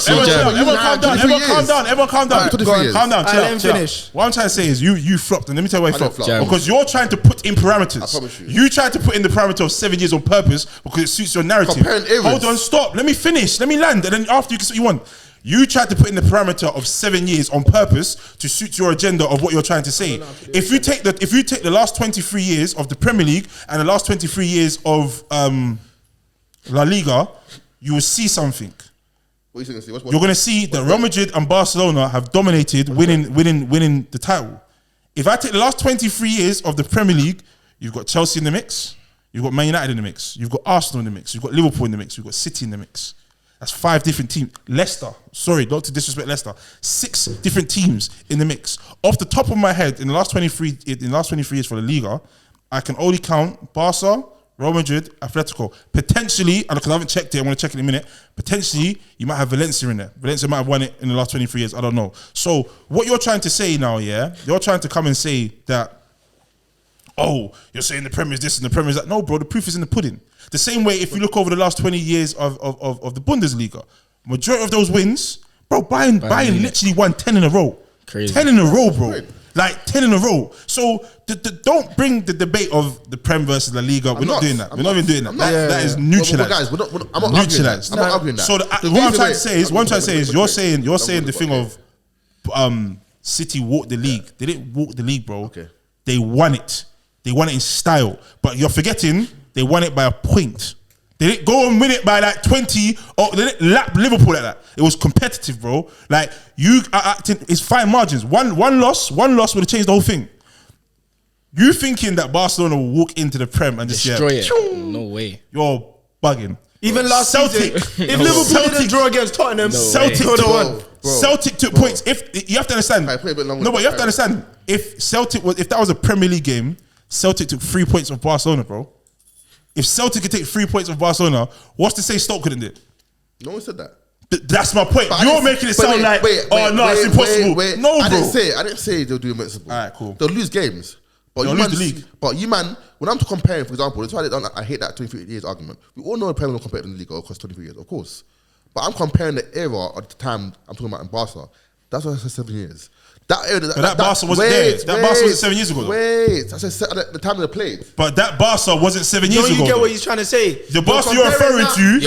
Everyone calm down. Calm down, let him finish. What I'm trying to say is you flopped, and let me tell you why you flopped. Flop. Because you're trying to put in parameters. I promise you. You tried to put in the parameter of 7 years on purpose because it suits your narrative. Comparing eras. Hold on, stop. Let me finish. Let me land, and then after you can say what you want. You tried to put in the parameter of 7 years on purpose to suit your agenda of what you're trying to say. If you take the last 23 years of the Premier League and the last 23 years of La Liga, you will see something. What are you going to see? You're going to see that Real Madrid and Barcelona have dominated, winning the title. If I take the last 23 years of the Premier League, you've got Chelsea in the mix, you've got Man United in the mix, you've got Arsenal in the mix, you've got Liverpool in the mix, you've got City in the mix. That's 5 different teams. Leicester, sorry, not to disrespect Leicester, 6 different teams in the mix. Off the top of my head, in the last 23 years for the Liga, I can only count Barca, Real Madrid, Atletico. Potentially, and because I haven't checked it, I'm going to check it in a minute. Potentially, you might have Valencia in there. Valencia might have won it in the last 23 years. I don't know. So, what you're trying to say now, yeah? You're trying to come and say that, oh, you're saying the Premier is this and the Premier is that. No, bro, the proof is in the pudding. The same way, if you look over the last 20 years of the Bundesliga, majority of those wins, bro, Bayern literally won 10 in a row. Crazy. 10 in a row, bro. Like 10 in a row. So don't bring the debate of the Prem versus La Liga. We're not doing that. We're not even doing that. That is neutralized. Guys, I'm not neutralized. I'm not arguing that. So what I'm trying to say is, you're saying the thing of City walked the league. They didn't walk the league, bro. Okay. They won it. They won it in style. But you're forgetting they won it by a point. They didn't go and win it by like 20, or they didn't lap Liverpool like that. It was competitive, bro. Like, you are acting, it's fine margins. One loss would have changed the whole thing. You thinking that Barcelona will walk into the Prem and just destroy it? No way. You're bugging. Even last Celtic, season, if Liverpool didn't draw against Tottenham, Celtic took points. If you have to understand, no, but you have to understand, if that was a Premier League game, Celtic took 3 points of Barcelona, bro. If Celtic could take 3 points of Barcelona, what's to say Stoke couldn't do it? No one said that. That's my point. You're making it sound like, it's impossible. No, bro. I didn't say they'll do invincible. All right, cool. They'll lose games. But they'll lose the league. But you, man, when I'm comparing, for example, that's why I hate that 23 years argument. We all know the Premier League compared to the league across 23 years, of course. But I'm comparing the era at the time I'm talking about in Barca. That's why I said 7 years. That Barca wasn't there. That Barca wasn't 7 years ago. That's the time they played. But that Barca wasn't 7 years ago. You get what he's trying to say. The Barca you're referring to,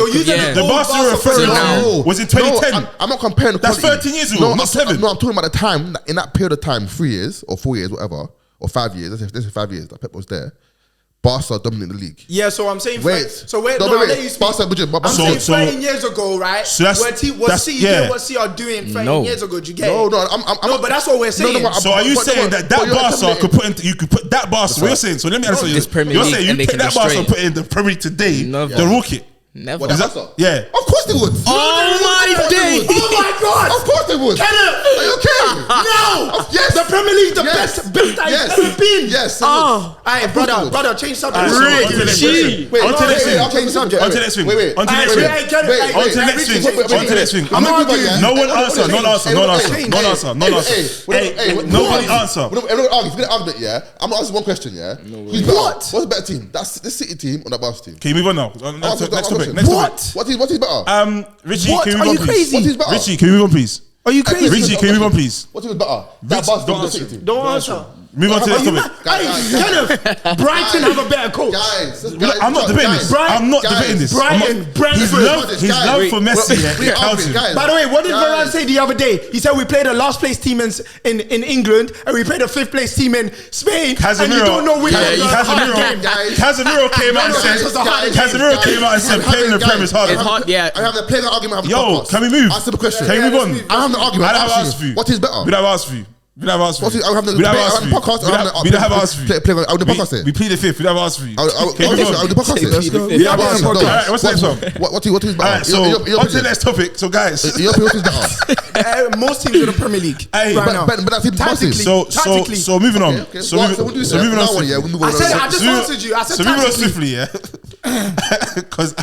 was in 2010. No, I'm not comparing the quality. That's 13 years ago, not 7. No, I'm talking about the time, in that period of time, 3 years or 4 years, whatever, or 5 years. Let's say 5 years that Pep was there. Barca dominated the league. Yeah, so I'm saying... Wait. I'll let you speak. Barca, I'm saying 13 years ago, right? So what City are doing 13 years ago, do you get it? No, but that's what we're saying. So are you saying that Barca you could put that Barca... What you're saying, so let me answer you. You're saying you take that Barca and put it in the Premier League today, they'll walk it. Never. What, that's not? Yeah. Of course they would. Oh my day. Oh my God! Of course they would. Kenneth! Are you okay? No! Yes. The Premier League, the Yes. best that Yes. it's ever been. Yes. they Oh, would. hey, brother, change subject. Alright, so on to the next thing. Wait, On to the next thing. Change subject. On to the next thing. Wait. On to the next Hey, thing. hey, Kenneth, Wait, hey, On to the hey, next thing. Richie, On to the next thing. I'm gonna give you No one answer. No answer. No answer. No answer. No answer. Hey, nobody answer. Everyone argue. If you're gonna argue it, yeah. I'm gonna ask you one question, yeah. Who's better? What? What's the better team? That's the City team or the Barca team? Can you move on now? Next topic. Next What? topic. What is better? Richie, What? can you Are move you on, please? crazy? What is better? Richie, can you move on, please? Are you crazy? Richie, can you move on, please? What team is better? That Rich, Barca don't team or the answer. City team? Don't answer. Move on to the Are you next mad? topic. Hey, Kenneth, Brighton have a better coach. Guys, I'm not debating this. I'm not debating this. Brighton, His Brentford. love for Messi counts him. By the way, what did Varane say the other day? He said we played a last place team in England and we played a 5th place team in Spain. And you don't know which was the hard game. Casemiro came out and said playing in the Premier is harder. It's hard, yeah. I have the playing argument. Yo, can we move? Answer the question. Can we move on? I have the argument. I'd have asked for you. What is better? We'd have asked for you. We'd have asked for you. I have the We'd have asked for you. podcast. We'd have asked for you. Play on the podcast. We plead the 5th. We'd have asked for you. Can we move on? The podcast. We have a podcast. Alright, what's the next one? What is better? Alright, so on to the next topic. So guys, Your opinion, what is better? Most teams in the Premier League Hey, right now. But that's it. Tactically. so moving on. Okay. So What? moving So moving on. now one, yeah, we move on. I said I just answered you. I said So moving on tactically. swiftly, yeah. Because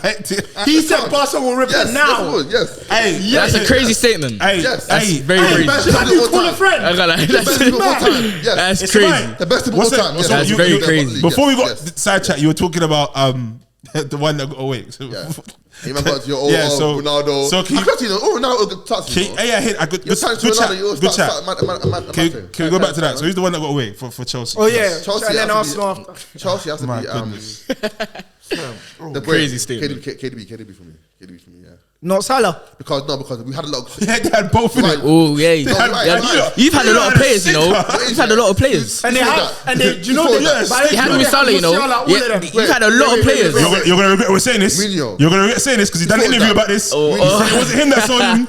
He said Barca will rip it now. Yes. Hey, That's a crazy statement. Hey, Yes. hey, Very Hey, crazy. man, how do you call a friend? I can't lie. The best team of all time. Yes. That's It's crazy. fine. The best team of all What's time. that? Yes. That's very crazy. Before we got Yes. the side chat, you were talking about the one that got away. So, Yeah. You remember your Yeah, so- Ronaldo. so keep- Ronaldo good touch. yeah, good You're chat. Ronaldo. Good chat. Can we go back to that? So who's the one that got away for Chelsea? Oh yeah, Chelsea and then has to be- Arsenal after. Chelsea has to My be goodness. the Crazy statement. KDB for me. Yeah. Not Salah. Because we had a lot of Yeah, they had both in it. Oh yeah. No, right. You've had a lot of players, you know. You've had a lot of players. And they Before have, that. and they, do you know Before they, that. by the You had way, they Salah, you know. Musiala, all of Yeah, them. you've had a lot of players. You're gonna regret we're saying this. Mourinho. You're gonna regret saying this because he done an Before interview that. about this. Oh, He said it wasn't him that sold him.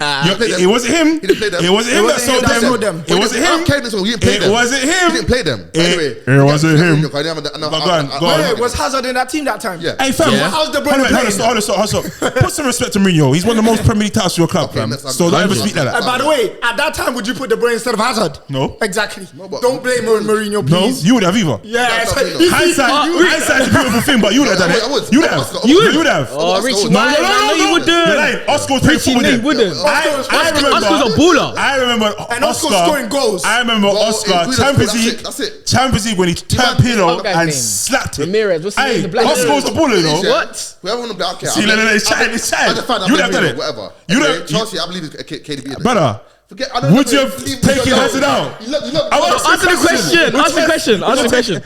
It wasn't him. He didn't play them. It wasn't him that sold them. It wasn't him. He didn't play It them. wasn't He him. didn't play them. It wasn't him. Go on. Wait, was Hazard in that team that time? Yeah. Hey fam, Yeah. How's De Bruyne hold on. Put some respect to Mourinho. He's won the most Premier League titles for your club, Okay, fam. let's- So don't ever speak like And that. by the way, at that time, would you put De Bruyne instead of Hazard? No. Exactly. but- Don't blame Mourinho, No, please. you would have either. Yeah, That's so not Mourinho. you- Hindsight's a beautiful thing, but you would have done I would. it. You would have. You You would have. Oh, Richie, No, why? No, you wouldn't. You're lying. Oscar was playing Richie, football no, you then. wouldn't. I remember. Oscar's a baller. I remember And Oscar Oscar scoring goals. I remember Well, Oscar including Champions that's League. it, that's it. Champions League when he turned man- pillow What guy's and name? slapped it. Ramirez, what's his name? Hey, The black Oscar guy. was a baller, you know. What? We haven't won the okay. See, no, it's chatting. As a fan, I You would have blame done it. Whatever. You would Anyway, have. Chelsea, I believe it's KDB. in it. Brother, Forget. I don't would know, you have leave taken Ronaldo. Hazard out? You love. I want to Answer the question. Answer the question. Answer the question.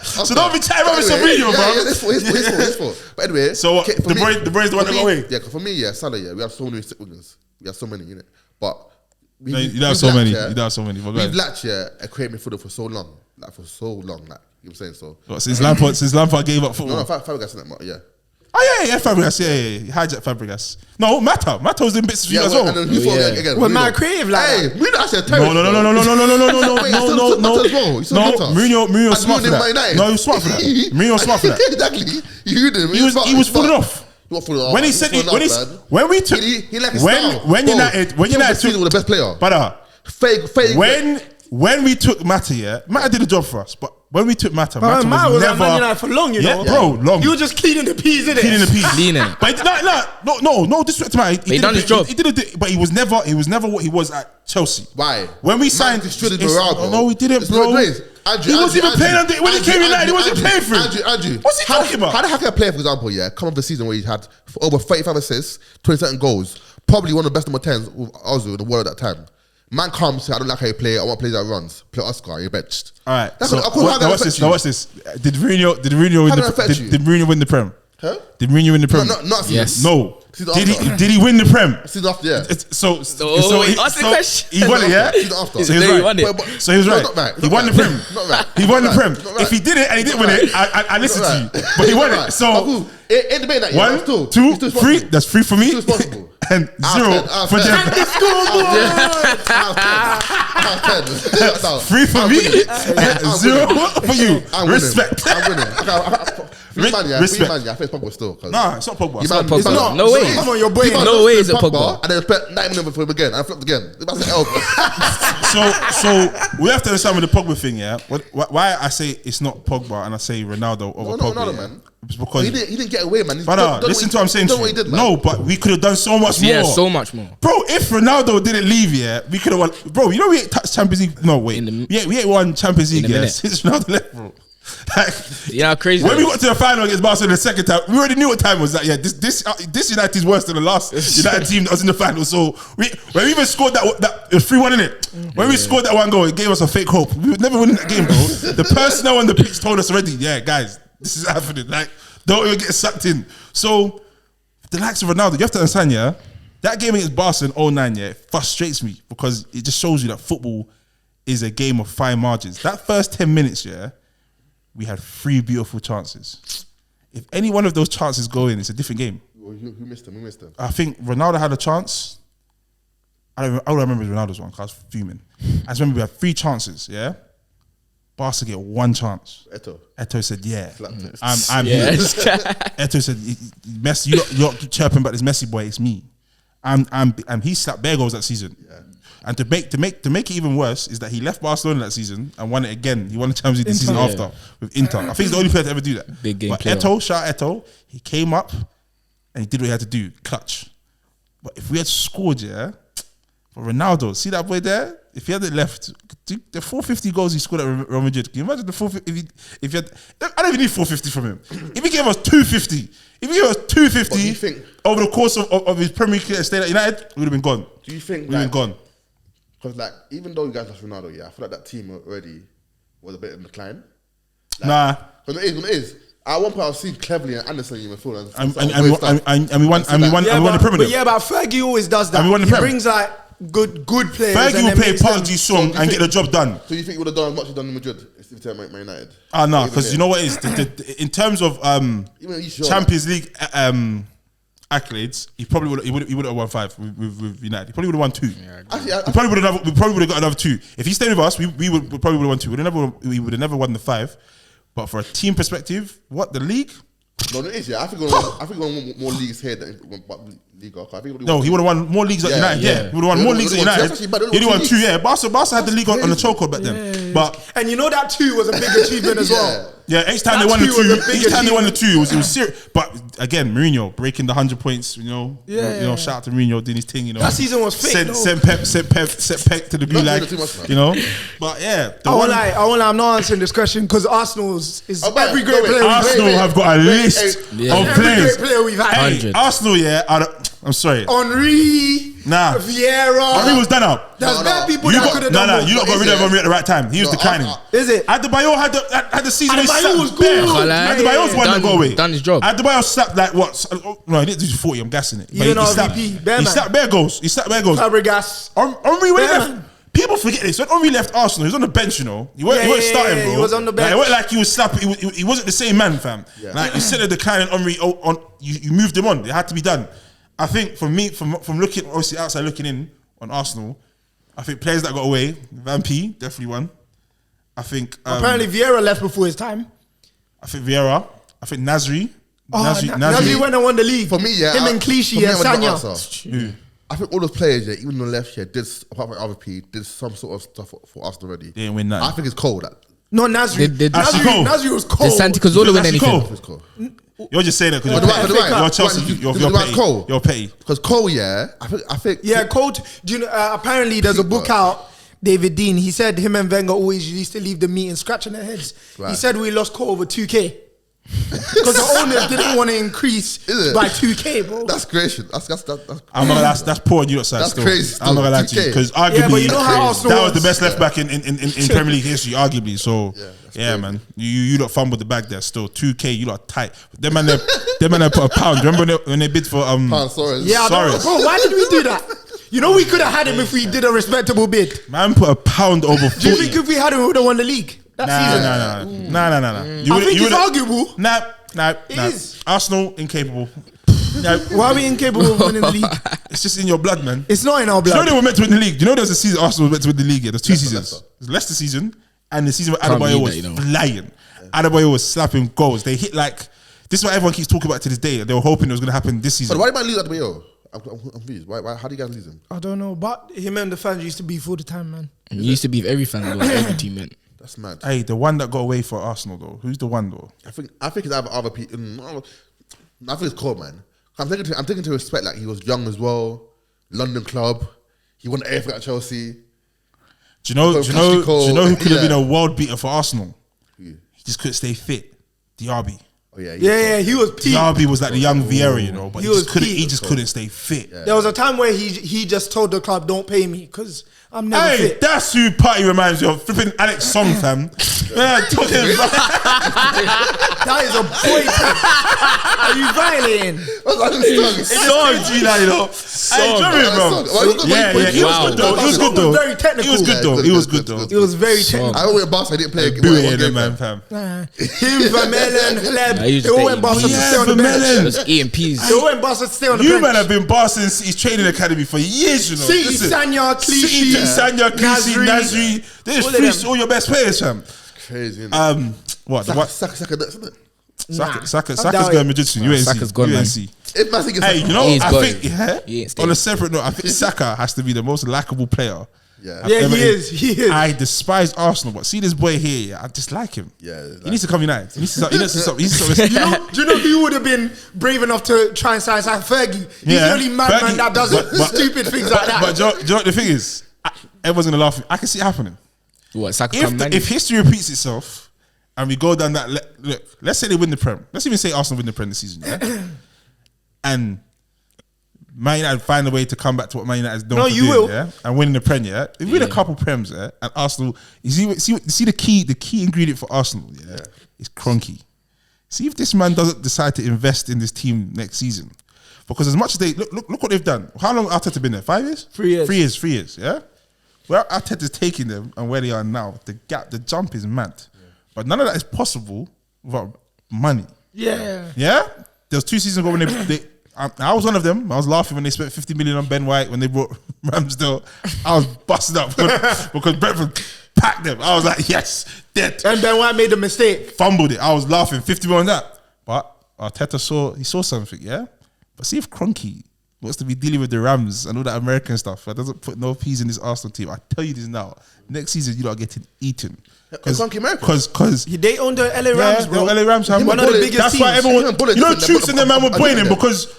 So don't be chatting rubbish on video, bro. Yeah, it's for. But anyway, So what, for the me- Bruyne's the one for that got me- away? Yeah, 'cause for me, yeah, Salah, yeah, we have so many sick wingers. We have so many, innit? But No, you don't have so many. You don't have so many. But go We've ahead. lacked, yeah, a creative midfielder for so long. Like, you know what I'm saying? So, What, since Lampard gave up no, football. Fabregas in that, yeah. Oh yeah, Fabregas. Yeah. Hijack Fabregas. No, Mata was in bits for you as well. And then who thought again? Well, Mourinho. man, creative like Hey, that. Mourinho actually a No. terrorist. No. Wait, he's still Mata. Mourinho was And smart for Mourinho Man that. United. No, he was smart for that. Mourinho was smart for that. Exactly. You heard him. He was falling off. He was falling off. When he was said falling off, man. when we took He like his when style. when Bro, United he was the best player. Brother, Fake. when we took Mata, yeah, Mata did the job for us, but when we took Mata, But Mata man was was at never Man United for long, you yeah, know. bro, long. You were just cleaning the peas, innit? Cleaning the piece. Cleaning. But no disrespect to Mata. He done his job. He did it, but he was never what he was at Chelsea. Why? When we Man signed, destroyed it's- Morale, bro. no, we didn't, It's bro. not great. He wasn't even playing under when he came in United. He wasn't playing for him. Andrew. What's he talking about? How can a player, for example, come off the season where he had over 35 assists, 27 goals, probably one of the best number 10s with Ozil in the world at that time. Man comes, I don't like how you play. I want players that runs. Play Oscar, you're benched. All right. That's So, what, how now that affect you? watch this. Did Mourinho win How did that affect you? Did Mourinho win the Prem? Huh? Did Mourinho win the Prem? Not season. Yes. No. Season Did after. he win the Prem? Season after, yeah. So wait, ask the question. He won it, yeah. Season after. So he was No, he right. won it. So he was No, right. not right. He Not won the right. Prem. Not right. He won the Not Prem. right. Not If he right. did it and he didn't Not win it, right. I listened to you. Not right. But he won Not it. right. So But cool. In debate that, yeah, 1, still, 2, he's still 3. responsible. That's 3 for me. He's still responsible. And 0 for Jeff. 3 for me. And 0 for you. I'm winning. Respect. I'm winning. Respect. I think it's Pogba still. Nah, it's not Pogba. It's not Pogba. Pogba. No way. Come on, your boy. No way is it Pogba. And then spent 90 minutes for him again. And I flopped again. That's an L. So we have to understand with the Pogba thing, yeah. Why I say it's not Pogba and I say Ronaldo over Pogba, Ronaldo, yeah? man. It's because he didn't get away, man. Brother, listen to what I'm saying to you. No, but we could have done so much more. Yeah, so much more. Bro, if Ronaldo didn't leave, yeah, we could have won. Bro, you know we ain't touched Champions League. No, wait. We ain't won Champions League, yeah, since Ronaldo left, bro. Like, yeah, crazy. When we got to the final against Barcelona the second time, we already knew what time was that. Yeah, this United is worse than the last United team that was in the final. So when we even scored that it was 3-1 in it. When we scored that one goal, it gave us a fake hope. We would never win that game, bro. The personnel on the pitch told us already, yeah, guys, this is happening. Like, don't even get sucked in. So the likes of Ronaldo, you have to understand, yeah, that game against Barcelona in 2009, yeah, it frustrates me because it just shows you that football is a game of fine margins. That first 10 minutes, yeah, we had 3 beautiful chances. If any one of those chances go in, it's a different game. Who missed them? Who missed them? I think Ronaldo had a chance. I don't remember Ronaldo's one because I was fuming. I just remember we had 3 chances, yeah? Barca get 1 chance. Eto said, yeah. I'm here. Eto said, Messi, you're chirping about this Messi boy, it's me. And he slapped bare goals that season. Yeah. And to make it even worse is that he left Barcelona that season and won it again. He won the Champions League the season after with Inter. I think he's the only player to ever do that. Big game but player. Shout out Eto, he came up and he did what he had to do, clutch. But if we had scored, yeah, for Ronaldo, see that boy there? If he hadn't left, the 450 goals he scored at Real Madrid, can you imagine the 450? If he had, I don't even need 450 from him. If he gave us 250, over the course of his Premier League stay at United, we would have been gone. Do you think we would have been gone? Because like, even though you guys lost Ronaldo, yeah, I feel like that team already was a bit in decline. Like, nah. But it is. At one point, I was seeing Cleverley and Anderson in midfield, and we won the Premier League. Yeah, but Fergie always does that. And we won the he Premier. brings like good players. Fergie will play Park Ji-sung and get the job done. So you think you would have done as much as done in Madrid if you Man United? No, because you know what it is? In terms of Champions League accolades, he probably would have won 5 with United. He probably would have won 2. Yeah, we probably would have got another 2. If he stayed with us, we probably would have won 2. We would have never won the 5. But for a team perspective, the league? No, it is. Yeah, I think we won more leagues here than Liga. He would have won more leagues at United. Yeah, he would have won more leagues at United. He would have won 2. Yeah, Barca had the league on the chokehold back then. And you know that 2 was a big achievement as well. Yeah, each time they won the 2, it was serious. But again, Mourinho breaking the 100 points. You know, shout out to Mourinho doing his thing. You know, that season was fake. Sent Pep to the blue line. You know, but yeah, I won't lie. I'm not answering this question because Arsenal is every great player. Arsenal have got a list of players. Every great player we've had. Hey, Arsenal, yeah. I'm sorry. Henry, Vieira. Henry was done out. There's bad people that could have done more. You not got rid of Henry at the right time. He was declining. Is it? Adebayo had the season. Adebayo was good. Adebayo's won the goal away. Done his job. Adebayo slapped like what? No, he didn't do 40. I'm guessing it. You know, he slapped bare goals. Fabregas. Henry left. People forget this. When Henry left Arsenal, he was on the bench, you know. He weren't starting, bro. He was on the bench. Like, it wasn't like he was slapping. He wasn't the same man, fam. Yeah. Like, you said the decline on Henry, you moved him on. It had to be done. I think for me, from looking, obviously outside looking in on Arsenal, I think players that got away, Van P, definitely one. I think... apparently Vieira left before his time. I think Vieira. I think Nasri. Nasri went and won the league. For me, yeah. Him and Clichy and Sanya. I think all those players, yeah, even on the left here, apart from RVP, did some sort of stuff for us already. They didn't win that. I think it's cold. No, Nasri. Nasri was cold. Did Santi Cazorla win anything? You're just saying that because you're Chelsea. You're petty. Because Cole, yeah, I think. Yeah, Cole. Do you know? Apparently, there's a book out. David Dean. He said him and Wenger always used to leave the meeting scratching their heads. Right. He said we lost Cole over 2K. Because the owners didn't want to increase by 2K, bro. That's crazy. That's that's poor on you side. That's crazy. I'm not gonna lie to you because arguably but you know how that was the best left back in Premier League history, arguably. So yeah, man, you lot fumbled the bag there. Still 2K, you lot tight. Them man, they put a pound. Remember when they bid for Suarez? Yeah, Suarez. Bro, why did we do that? You know we could have had him if we did a respectable bid. Man, put a pound over 40. Do you think if we had him, we would have won the league? Nah. I think it's arguable. Nah. It is. Arsenal incapable. Why are we incapable of winning the league? It's just in your blood, man. It's not in our blood. You know they were meant to win the league. Do you know there's a season Arsenal was meant to win the league? Yeah, there's 2 seasons. There's Leicester season and the season where Adebayo was flying. Adebayo was slapping goals. They hit like This is what everyone keeps talking about to this day. They were hoping it was going to happen this season. But why did man lose at the BO? I'm confused. Why? How do you guys lose him? I don't know, but him and the fans used to beef all the time, man. He used to be with every fan, every team, man. That's mad. Hey, the one that got away for Arsenal though. Who's the one though? I think it's either other people. I think it's Cole, man. I'm taking to respect. Like he was young as well. London club. He won the AFL at Chelsea. Do you know who could have been a world beater for Arsenal? Who? He just couldn't stay fit. Diaby. Oh yeah, He was peak. Diaby was like the young Vieira, you know, but He he just couldn't stay fit. Yeah. There was a time where he just told the club, "Don't pay me because I'm never Hey, fit." that's who Party reminds me of. Flipping Alex Song, fam. Man, talking about That is a boy. Are you violating? you know. Hey, do you remember, bro? Yeah, he was good though. He was good though. Very technical. He was good though. He was good though. It was very technical. I went Barca. I didn't play a Booty game, man, fam. Him, Vermeulen, Hleb, I used they to all stay went Barca to in stay on the Vermeulen. bench. It was EMPs. They all went Barca to stay on the You bench. man have been bossing his training academy for years, you know. City, Listen, Sanya, Clichy, Sanya, Clichy, Nasri. They All just of fleeced them. all your best players, fam. Crazy. Innit? What? Saka, isn't it? Saka's doubt going it. Madrid soon. You ain't see. Saka's gone, You man. ain't see. If man think it's Hey, Saka- you know, He is I going. think He ain't staying. on a separate note, I think Saka has to be the most likable player. Yeah. Yeah, he is. He is. I despise Arsenal, but see this boy here, yeah, I just like him. Yeah, He needs to come United. He needs to stop. He needs to stop. Do you know who would have been brave enough to try and sign Fergie? He's Yeah, the only madman Fergie. that does stupid things like that. But do you know what the thing is? Everyone's gonna laugh. I can see it happening. What, Saka come back? If history repeats itself and we go down that look, let's say they win the Prem. Let's even say Arsenal win the Prem this season, yeah? And Man United find a way to come back to what Man United has done. No, you will. Yeah, and win the Prem, yeah. If we win a couple Prems, yeah, and Arsenal, you see the key ingredient for Arsenal, yeah, is Kroenke. See if this man doesn't decide to invest in this team next season, because as much as they look what they've done. How long Arteta been there? 5 years? 3 years. 3 years. Yeah. Where Arteta's taking them and where they are now, the jump is mad. But none of that is possible without money. Yeah. Yeah? There was 2 seasons ago when I was one of them. I was laughing when they spent 50 million on Ben White when they brought Ramsdale. I was busted up because Brentford packed them. I was like, yes, dead. And Ben White made a mistake. Fumbled it. I was laughing 50 million on that. But Arteta saw something, yeah? But see if Kroenke wants to be dealing with the Rams and all that American stuff. That doesn't put no peas in this Arsenal team. I tell you this now. Next season, you're not getting eaten. Kroenke American? Because They own the LA Rams, bro. LA Rams have One of the biggest That's why teams. everyone, Bullet you know, different. Troops and them man were playing him because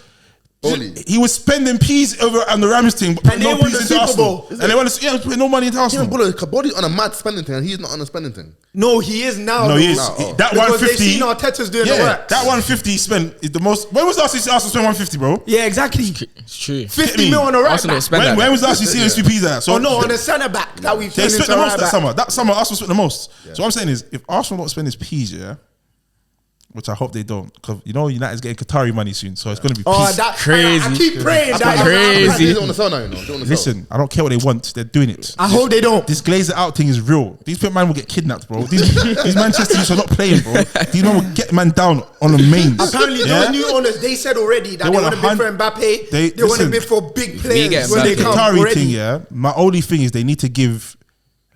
Bully. he was spending peas over on the Rams team, but And no they won peas the into Super Arsenal. Bowl. And they want to put no money into Arsenal. Body's on a mad spending thing, and he's not on a spending thing. No, he is now. No, he is. No, oh. That Because they've 150. seen Arteta's doing the Yeah, work. that 150 he spent is the most. When was the last time Arsenal spent 150, bro? Yeah, exactly. It's true. 50 mil on a right Arsenal back. spend that. When was the last time you seen those two peas at? So Oh no, on a centre back that we've they turned spent into the a most right that back. summer. That summer, Arsenal spent the most. So what I'm saying is, if Arsenal don't spend his peas, yeah, which I hope they don't, because you know United's getting Qatari money soon, so it's going to be peas. Oh, that Crazy. I keep praying that They Crazy. don't want to sell now, you know. They don't wanna sell. Listen, I don't care what they want. They're doing it. I hope they don't. This glazer out thing is real. These man will get kidnapped, bro. These Manchester youths are not playing, bro. These man will get man down on the mains. Apparently, Yeah? those new owners, they said already that They they want want to bid for Mbappe. They- They want to listen. bid for big players get when they Mbappe. come Qatari already. thing, yeah. My only thing is they need to give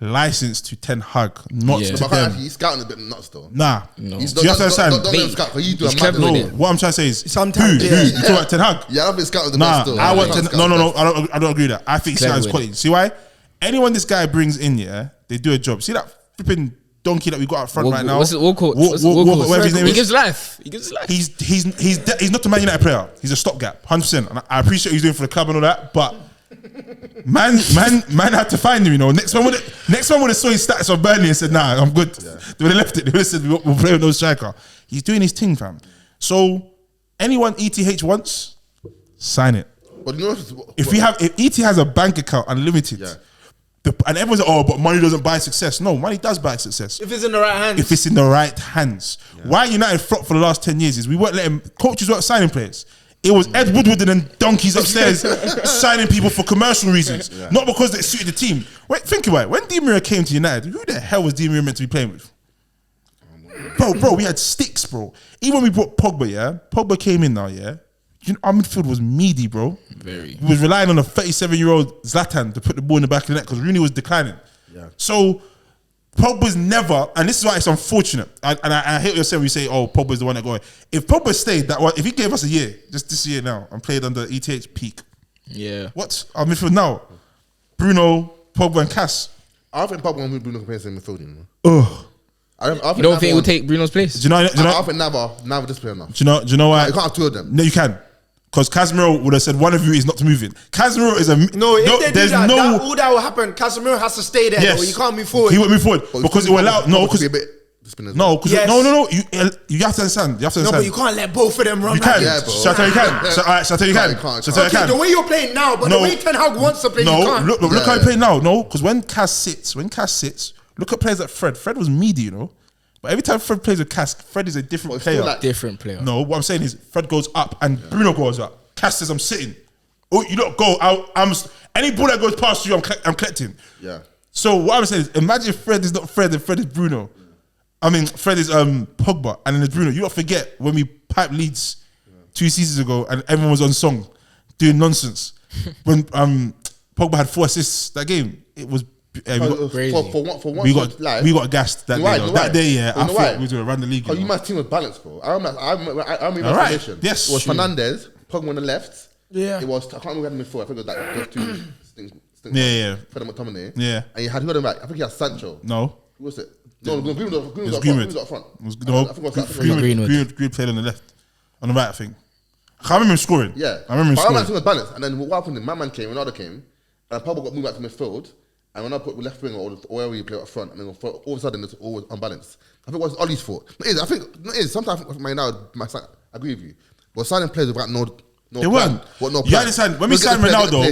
license to Ten Hag, not Yeah. to But I can't them. actually, he's scouting a bit nuts though. Nah. No. He's Do you have to understand? Don't let him Bait. scout, because you do He's a mad clever thing. with No, it. what I'm trying to say is Sometimes, who? yeah. You talk about Ten Hag? Yeah, I've been scouting the Nah, best still. I want Can't Ten. scout No, the no, best. I don't agree with that. I think Clever Scouting's with quality. See why? Anyone this guy brings in, yeah, they do a job. See that flipping donkey that we got up front right now? What's it? Walcott. Whatever his name He is. gives life. He gives life. He's not a Man United player. He's a stopgap, 100%. And I appreciate what he's doing for the club and all that, but man had to find him. You know, next one would have saw his stats on Burnley and said, "Nah, I'm good." They would have left it. They would have said, "We'll play with no striker." He's doing his thing, fam. So anyone ETH wants, sign it. But you know, If ET has a bank account unlimited, Yeah. and everyone's like, "Oh, but money doesn't buy success." No, money does buy success. If it's in the right hands. If it's in the right hands. Why United flopped for the last 10 years is we weren't letting coaches weren't signing players. It was Ed Woodward and then donkeys upstairs signing people for commercial reasons, not because they suited the team. Wait, think about it. When Di Maria came to United, who the hell was Di Maria meant to be playing with? Bro, we had sticks, bro. Even when we brought Pogba, yeah, Pogba came in now, yeah. You know, our midfield was meaty, bro. Very. We was relying on a 37-year-old Zlatan to put the ball in the back of the net because Rooney was declining. Yeah. So Pogba's never, and this is why it's unfortunate. And I hate what you're saying when you say, "Oh, Pogba's the one that going." If Pogba stayed that one, if he gave us a year, just this year now, and played under ETH peak, Yeah. what our midfield now? Bruno, Pogba, and Cass. I think Pogba and Bruno can play the same midfield. Ugh. I You don't think he'll take Bruno's place? Do you know? I think never this player enough. Do you know why? You can't have two of them. No, you can. Because Casemiro would have said one of you is not to move in. Casemiro is a No, if they do there's that, no. all that will happen. Casemiro has to stay there. Yes. Though. He can't move forward. He won't move forward because it will allow. No, because a bit disciplined as no, well. because Yes. no. You have to understand. You have to No, understand. but you can't let both of them run. You can. like Yeah, this. bro. Shall I tell you can? Shall I tell you can? Can't. Shall I tell you Okay, can? the way you're playing now, but No. the way Ten Hag wants to play, you No, can't. look how he play now. No, because when Cass sits, look at players like Fred. Fred was meaty, you know. But every time Fred plays with Cass, Fred is a different But it's still player. like- Different player. No, what I'm saying is Fred goes up and Bruno goes up. Cass says, I'm sitting. Oh, you don't go. I'm any ball that goes past you, I'm collecting. Yeah. So what I'm saying is, imagine Fred is not Fred and Fred is Bruno. I mean, Fred is Pogba and then there's Bruno. You don't forget when we piped Leeds 2 seasons ago and everyone was on song doing nonsense. When Pogba had 4 assists that game, it was. Crazy. For one We got gassed that day. Though. That day, yeah, I know thought why? we were going to run the league. Because my team was balanced, bro. I remember All right. formation. Yes. It was True. Fernandez, Pogba on the left. Yeah. It was, I can't remember who had him before. I think it was like those two things. Yeah. Fred and McTominay. Yeah. And you had who had him back? I think he had Sancho. No. Who was it? No, Greenwood It was was up front. Greenwood. Greenwood was up front. It was, I no, think it was Greenwood played on the left. On the right, I think. I can't remember him scoring. Yeah. I remember him But scoring. my team was balanced. And then what happened? My man came, Ronaldo came, and Pogba got moved back to midfield. And when I put left wing or wherever you play up front, and then all of a sudden it's always unbalanced. I think it was Ollie's fault. It is. I think it is. Sometimes I agree with you. But signing players without no It weren't. No You understand? When we signed Ronaldo,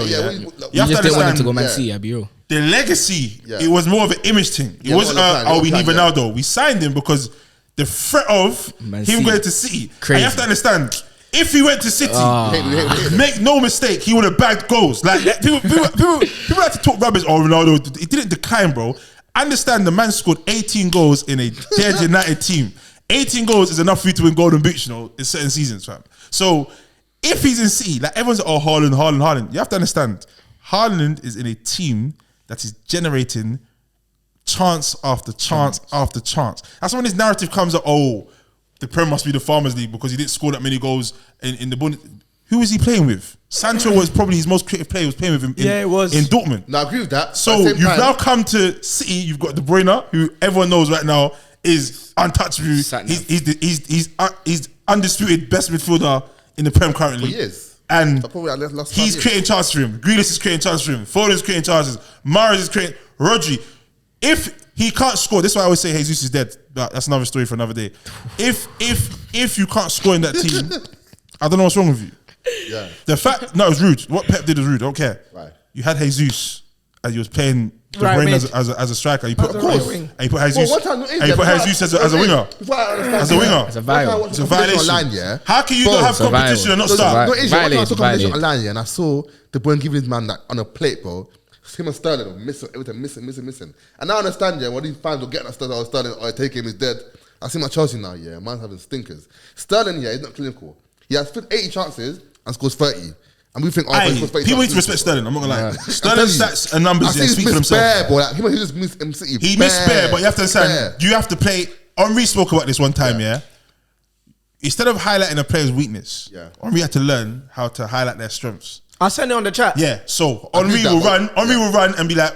you have You to just didn't want him understand to go Man City, I'll be real. the legacy. Yeah. It was more of an image thing. It Yeah, wasn't. no plan, We need yeah. Ronaldo. We signed him because the threat of Man him City. going to City. Crazy. And you have to understand. If he went to City, We make no mistake, he would have bagged goals. Like people like to talk rubbish. Oh, Ronaldo, he didn't decline, bro. Understand, the man scored 18 goals in a dead United team. 18 goals is enough for you to win Golden Boots, you know, in certain seasons, fam. So if he's in City, like everyone's like, oh, Haaland. You have to understand, Haaland is in a team that is generating chance after chance after chance. That's when this narrative comes up. Oh, the Prem must be the Farmers League because he didn't score that many goals in the Bundesliga. Who is he playing with? Sancho was probably his most creative player. He was playing with him in Dortmund. No, I agree with that. So At the same you've time- now come to City. You've got De Bruyne, who everyone knows right now is untouchable. Sat nav. He's undisputed best midfielder in the Prem currently. He is. And So probably like last he's 5 years. creating chances for him. Grealish is creating chances for him. Foden's creating chances. Mahrez is creating. Rodri. If he can't score, this is why I always say Jesus is dead. But that's another story for another day. If you can't score in that team, I don't know what's wrong with you. Yeah. The fact, no, it was rude. What Pep did was rude. I don't care. Right. You had Jesus and you was playing De Right Bruyne mid. as a striker. You put, As a of course, right wing. and you put Jesus. Well, one time, And you put Jesus as a winger. As a winger. It's a violation. It's a violation. Online, yeah. How can you Bro, not have it's a competition and not violation. start? No, it's one time I Violate, saw competition violate. online, yeah, and I saw De Bruyne giving his man like on a plate, bro. Him and Sterling were missing everything, missing. And now I understand, yeah, when these fans will get that Sterling or take him, he's dead. I see my Chelsea now, yeah, man's having stinkers. Sterling, yeah, he's not clinical. He has 80 chances and scores 30. And we think, oh, he scores 30 People need to chances. respect Sterling. I'm not gonna lie. I'm Sterling's telling you. stats and numbers I yeah, see speak he's for missed themselves. bare, boy. Like, he just missed City. He missed bare, but you have to understand, Bare. you have to play. Henri spoke about this one time, yeah. Instead of highlighting a player's weakness, Yeah. Henri had to learn how to highlight their strengths. I'll send it on the chat. Yeah, so I Henri need that, will but- run. Henri will run and be like,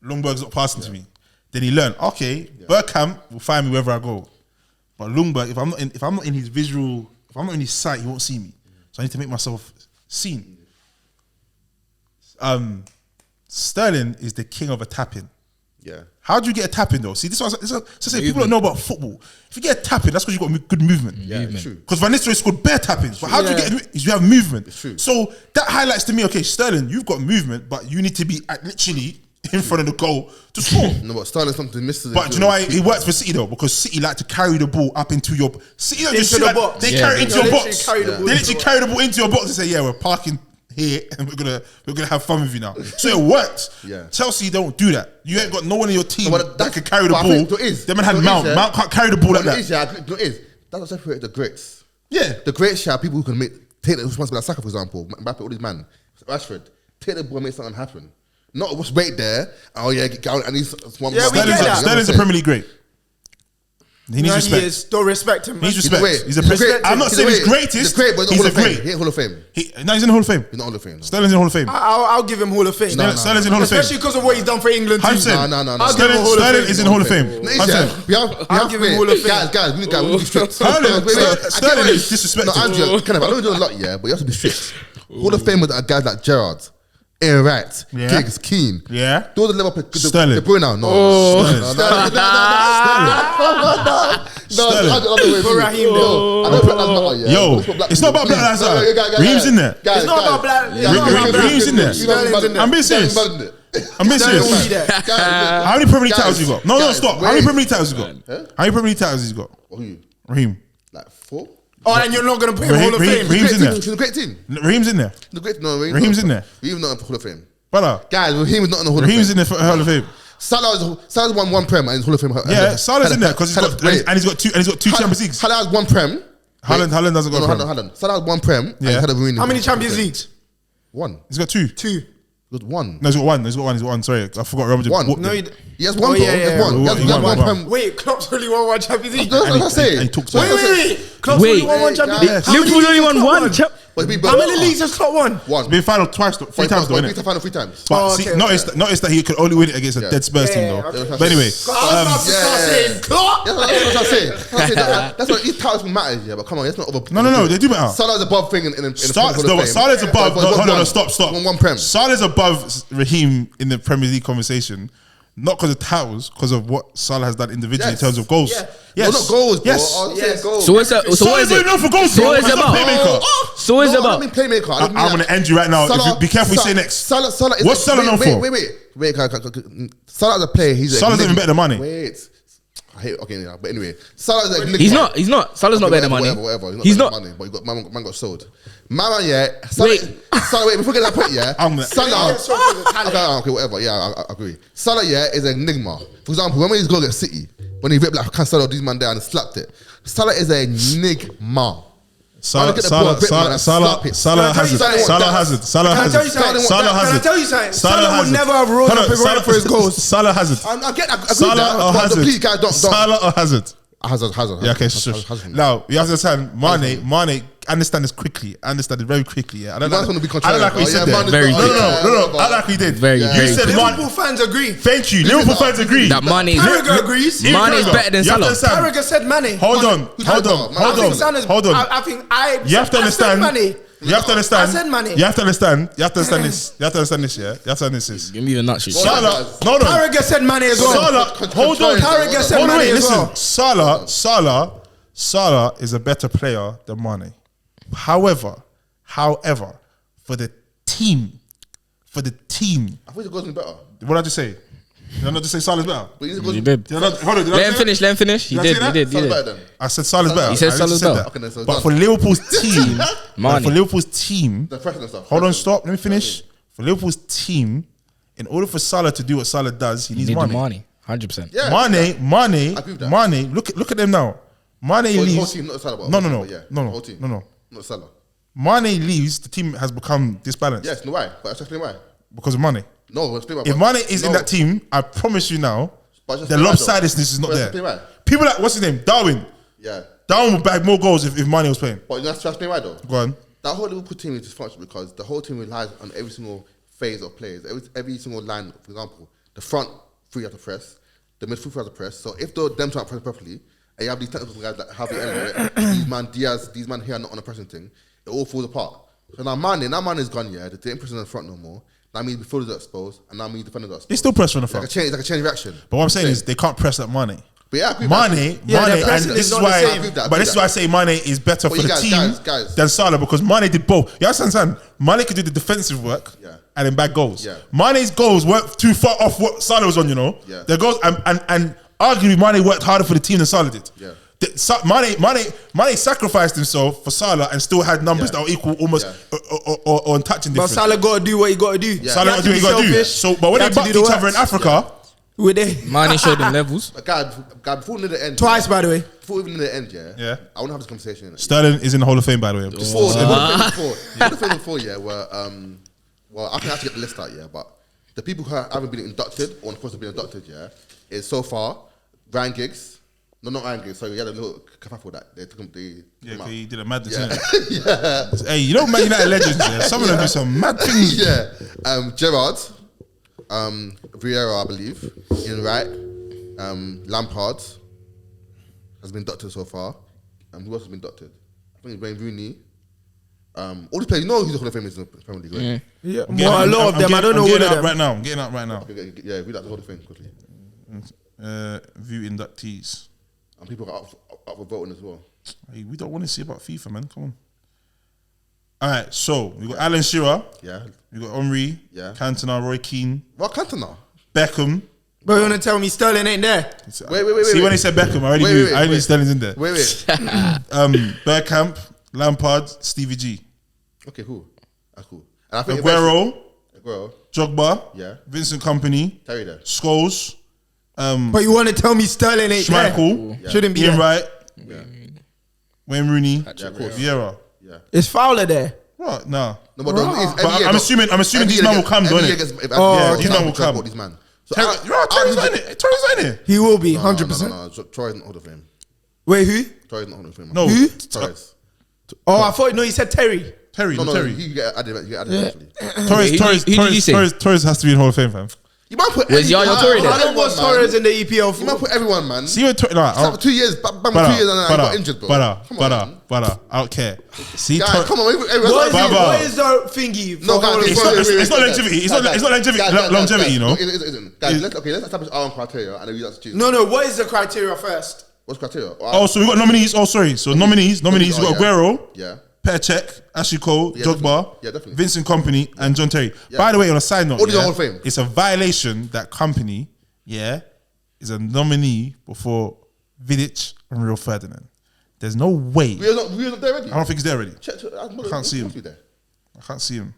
Lundberg's not passing to me. Then he learned, okay, Bergkamp will find me wherever I go. But Lundberg, if I'm not in his visual, if I'm not in his sight, he won't see me. So I need to make myself seen. Sterling is the king of a tap-in. Yeah. How do you get a tap-in though? See, this is say people don't know about football. If you get a tap-in, that's because you've got good movement. Yeah, it's true. Because Van Nistelrooy scored bare tap-ins. But how do you Yeah. get is you have movement. It's true. So that highlights to me, okay, Sterling, you've got movement, but you need to be literally in front of the goal to score. No, but Sterling's something missed. But do you know why he works for City though? Because City like to carry the ball up into your City don't just Into shoot the like- box. They Yeah. carry it into They your literally box. carry the ball They into literally the carry the ball into your box and say, yeah, we're parking here and we're gonna have fun with you now. So it works. Yeah. Chelsea don't do that. You ain't got no one in your team No, but that can carry the but I ball. think it is. Them man had It is, Mount. yeah. Mount can't carry the ball like But that. it is, yeah, it is. That's what separates the greats. Yeah. The greats are people who can take the responsibility. Like Saka, for example, Mbappe, all these man, Rashford, take the ball and make something happen. Not what's rate there. Oh yeah, and he's one. Yeah, we get that. Sterling's a Premier League great. He needs respect. He is. Don't respect him. He needs respect. He's a great. I'm not saying he's greatest. He's great, but he's a great. He's in Hall of Fame. No, he's in the Hall of Fame. He's not Hall of Fame. No. Sterling's in the Hall of Fame. I'll give him Hall of Fame. Sterling's in Hall of Fame. Especially because of what he's done for England. No. Sterling is in the Hall of Fame. I'll give him Hall of Fame. Guys, we need to be strict. Sterling is disrespectful. No, Andrew, Kenneth, I don't do a lot, yeah, but you have to be strict. Hall of Fame with guys like Gerrard, Ian Wright, Giggs, Keane. Yeah. Do all the level up. Sterling. De Bruyne now. No. For Raheem, Yo, it's not about Black Lives Matter. Raheem's in there. It's not about Black. Raheem's in there. I'm being serious. I'm being serious. How many Premier League titles you got? No, stop. How many Premier League titles you got? How many Premier League titles you got? Raheem. Like 4. Oh, and you're not going to put him Hall of Fame. Raheem's in there. He's a great team. Raheem's in there. Raheem's in there. Raheem's not in the Hall of Fame. Brother. Guys, Raheem is not in the Hall of Fame. Raheem's in the Hall of Fame. Salah's won 1 Prem and he's Hall of Fame. Yeah, Salah's in there because he's got two Champions Leagues. Salah has 1 Prem. Haaland doesn't got a Prem. Haaland. Salah has 1 Prem. Yeah. How many Champions Leagues? 1. He's got 2. Two. He's got 1. No, he's got one. Sorry, I forgot. Real Madrid. 1. No, he has 1, bro. yeah, He has 1. He has 1 Prem. Wait, Klopp's only won 1 Champions League. That's what I say. And he talks Wait. Klopp's only won 1 Champions League. Liverpool only won 1. How How many leagues has Klopp won? 1. Been final three times though, He's innit? been final 3 times. But notice that he could only win it against a dead Spurs team though. okay. But anyway, I was about to start saying Klopp. That's what I'm saying. That's what these titles matters, yeah. But come on, it's not over. no, they do matter. Salah's above thing in the Salah's above. Hold on, stop. 1 Prem. Salah's above Raheem in the Premier League conversation, not because of titles, because of what Salah has done individually in terms of goals. Yes. No, not goals, bro. Yes. Goals. So what is it? known for goals, So bro. what is it He's not about? playmaker. So what is it I don't about? mean playmaker. I'm going to end you right now. Be careful what you say next. Salah is What's Salah known for? Wait. Salah as a player, Salah's even better than Mane. Wait. I hate but anyway, Salah's like He's not. Salah's not better than Mane. Whatever. He's not. Money, but man got sold. Man, yeah. Salah, wait, before we get that point, yeah. Salah. Okay, whatever. Yeah, I agree. Salah, yeah, is an enigma. For example, when he's going at City, when he ripped like Cancelo, these man down and slapped it. Salah is an enigma. Salah Hazard. Salah would never have rolled up and run for his goals. Salah Hazard. I get that. Salah or Hazard? Please, guys, don't. Salah or Hazard? Hazard. Yeah, okay, sure. Now, you have to understand, Mane, understand this quickly. Understand it very quickly. Yeah, I don't like what you said there. Very No. I like what you did. You said Liverpool fans agree. Thank you. Liverpool fans agree. That Mane agrees. Mane is better than Salah. Carragher said Mane. Hold on. I think You have to understand. You have to understand. I said Mane. You have to understand this. Yeah. You have to understand this. Give me the nut shit. Salah. No. Carragher said Mane as well. Salah. Hold on. Carragher said Mane as well. Salah is a better player than Mane. However, for the team. I think it goes in better. What did I just say? Did I not just say Salah's better? You did. Hold on. Let him finish. He did. I said Salah's better. He said Salah's better. Okay, But for Liverpool's team, the freshness stuff. hold on, stop. Let me finish. For Liverpool's team, in order for Salah to do what Salah does, he needs money. 100%. Yeah, Mane. I agree with that. Mane. Look at them now. Mane The whole leaves. team, not Salah. No. Whole team. No. Not Salah. Mane leaves. The team has become disbalanced. Yes, no, why? But let's explain why. Because of Mane. No, explain why. If Mane is in that team, I promise you now, the lopsidedness is not there. People like, what's his name? Darwin. Yeah. Darwin would bag more goals if Mane was playing. But that's explain why though. Go on. That whole Liverpool team is dysfunctional because the whole team relies on every single phase of players. Every single line, for example, the front three have to press, the midfield have to press. So if them two aren't pressing properly, and you have these technical guys that have the element, these man Diaz, these man here are not on the pressing thing, it all falls apart. So now Mane is gone, yeah, they ain't pressing in the front no more. That means midfielders are exposed, and that means defenders are exposed. They still press from the front. It's like a chain reaction. But what I'm saying is they can't press like Mane. But yeah, Mane, and this is why. But this is why I say Mane is better for the team than Salah because Mane did both. You understand? Mane could do the defensive work and then bag goals. Yeah. Mane's goals weren't too far off what Salah was on. You know, their goals and arguably Mane worked harder for the team than Salah did. Yeah. Mane sacrificed himself for Salah and still had numbers that were equal almost or on touching difference. But Salah got to do what he got to do. Yeah. Salah got to do what he got to do. So, but when they bucked each other in Africa, were they? Mane showed them levels. God, before we near the end. Twice, by the way. Before we near the end, yeah. I want to have this conversation. Sterling is in the Hall of Fame, by the way. Before, where, well, I can actually get the list out, yeah, but the people who haven't been inducted or supposed to be inducted, is so far Ryan Giggs. No, not Ryan Giggs. Sorry, he had a little kerfuffle that they took him. Yeah, he did a madness. Yeah. Hey, you know Man United legends. Yeah? Some of them do some mad things. Yeah. Gerrard, Vieira, I believe, Ian Wright, Lampard has been inducted so far. Who else has been inducted? I think Wayne Rooney. All these players, you know who's the Hall of Famers in the Premier League, right? Yeah, well, a lot of them. I don't know all of them. I'm getting up right now. Okay, yeah, read out the Hall of Fame quickly. View inductees. And people are up for voting as well. Hey, we don't want to see about FIFA, man. Come on. All right, so we got Alan Shearer. Yeah. We got Henry. Yeah. Cantona, Roy Keane. What Cantona? Beckham. But you want to tell me Sterling ain't there? Wait. See, when he said Beckham, I already knew Sterling's in there. Wait. Bergkamp, Lampard, Stevie G. Okay, cool. That's cool. And I think Aguero, Drogba, Jogba, Vincent Kompany, Terry there. Scholes, But you want to tell me Sterling ain't there? Schmeichel, Shouldn't be Ian there. Wright, Yeah. Wayne Rooney, of course. Vieira. Yeah. Is Fowler there? What? No. No, but I'm assuming these men will come, don't it? These men will come. These man. So Torres not in it. Torres not in it. He will be, No, 100%. No. Torres not Hall of Fame. Wait, who? Torres not Hall of Fame. No. Who? Torres. Oh, I thought, no, he said Terry. Terry. No, Terry. you get added actually. Who did you say? Torres has to be in Hall of Fame, fam. You might put Where's Yaya Toure there? I don't want Torres in the EPL. You might put everyone, man. See what Torres... For 2 years, bang, 2 years and I got injured, bro. Come on, man. Butter. I don't care. See, Guys, come on. What is the thingy? No, guys, it's not longevity. It's not longevity, you know. It isn't. Guys, let's establish our own criteria and then we have to choose. No, what is the criteria first? What's criteria? Oh, so we got nominees. Oh, sorry. So nominees. We got Aguero. Yeah. Petr, Ashley Cole, Yeah, Drogba, definitely. Vincent Kompany, and John Terry. Yeah. By the way, on a side note, All these are Hall of Fame. it's a violation that Kompany, is a nominee before Vidic and Rio Ferdinand. There's no way. We're not there already. I don't think he's there already. I can't see him. I can't see him.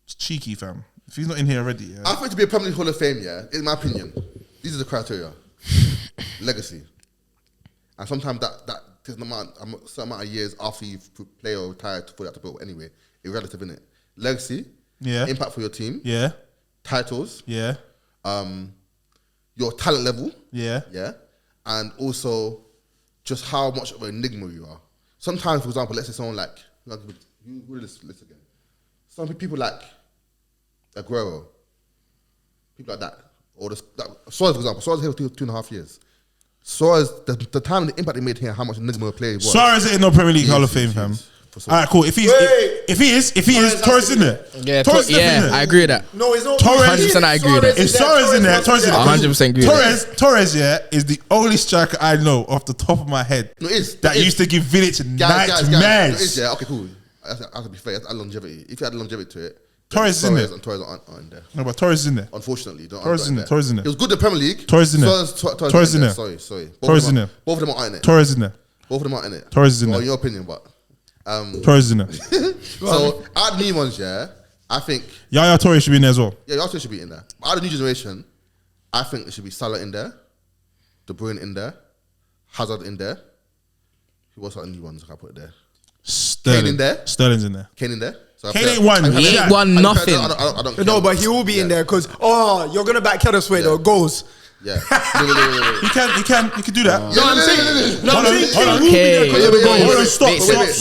It's cheeky, fam. If he's not in here already, I think to be a Premier League Hall of Fame, in my opinion, these are the criteria. Legacy. And sometimes that takes a certain amount of years after you've played or retired for that to build anyway. It's relative, innit? Legacy. Yeah. Impact for your team. Yeah. Titles. Yeah. Your talent level. Yeah. Yeah. And also just how much of an enigma you are. Sometimes, for example, let's say someone like, who is this list again? Some people like Aguero. People like that. Or Suarez, for example. Suarez here for 2.5 years. Suarez, the time and the impact he made here, how much enigma a player was. Suarez is in no Premier League Hall of Fame, fam. All right, cool. If he is, Torres in there. Yeah, Torres in there. I agree with that. No, it's not. Torres. 100% I agree with that. If Suarez in there, Torres in there. 100% agree with that. Torres, is the only striker I know off the top of my head No, it is. that used to give Vidic nightmares. Yeah, okay, cool. I have to be fair. That's longevity. If you add longevity to it, Torres is in there. And Torres aren't in there. No, but Torres is in there. Unfortunately, Torres is in there. Torres is in there. It was good in the Premier League. Torres is in there. Torres is in there. Sorry. Torres is in there. Both of them aren't in it. Torres is in there. Both of them aren't in it. Torres is in Well, there. in your opinion, but Torres is in there. so out of the new ones, I think Yaya Toure should be in there as well. you also should be in there. But out of the new generation, I think it should be Salah in there, De Bruyne in there, Hazard in there. Who else are the new ones? I can put it there. Sterling in there? Sterling's in there. Kane in there. So Kane ain't won. He ain't won nothing. I don't No, but he will be in there because you're gonna back Kenneth though goals. Yeah. Wait. He can do that. No, I'm saying. Hold on. Okay. Hold on,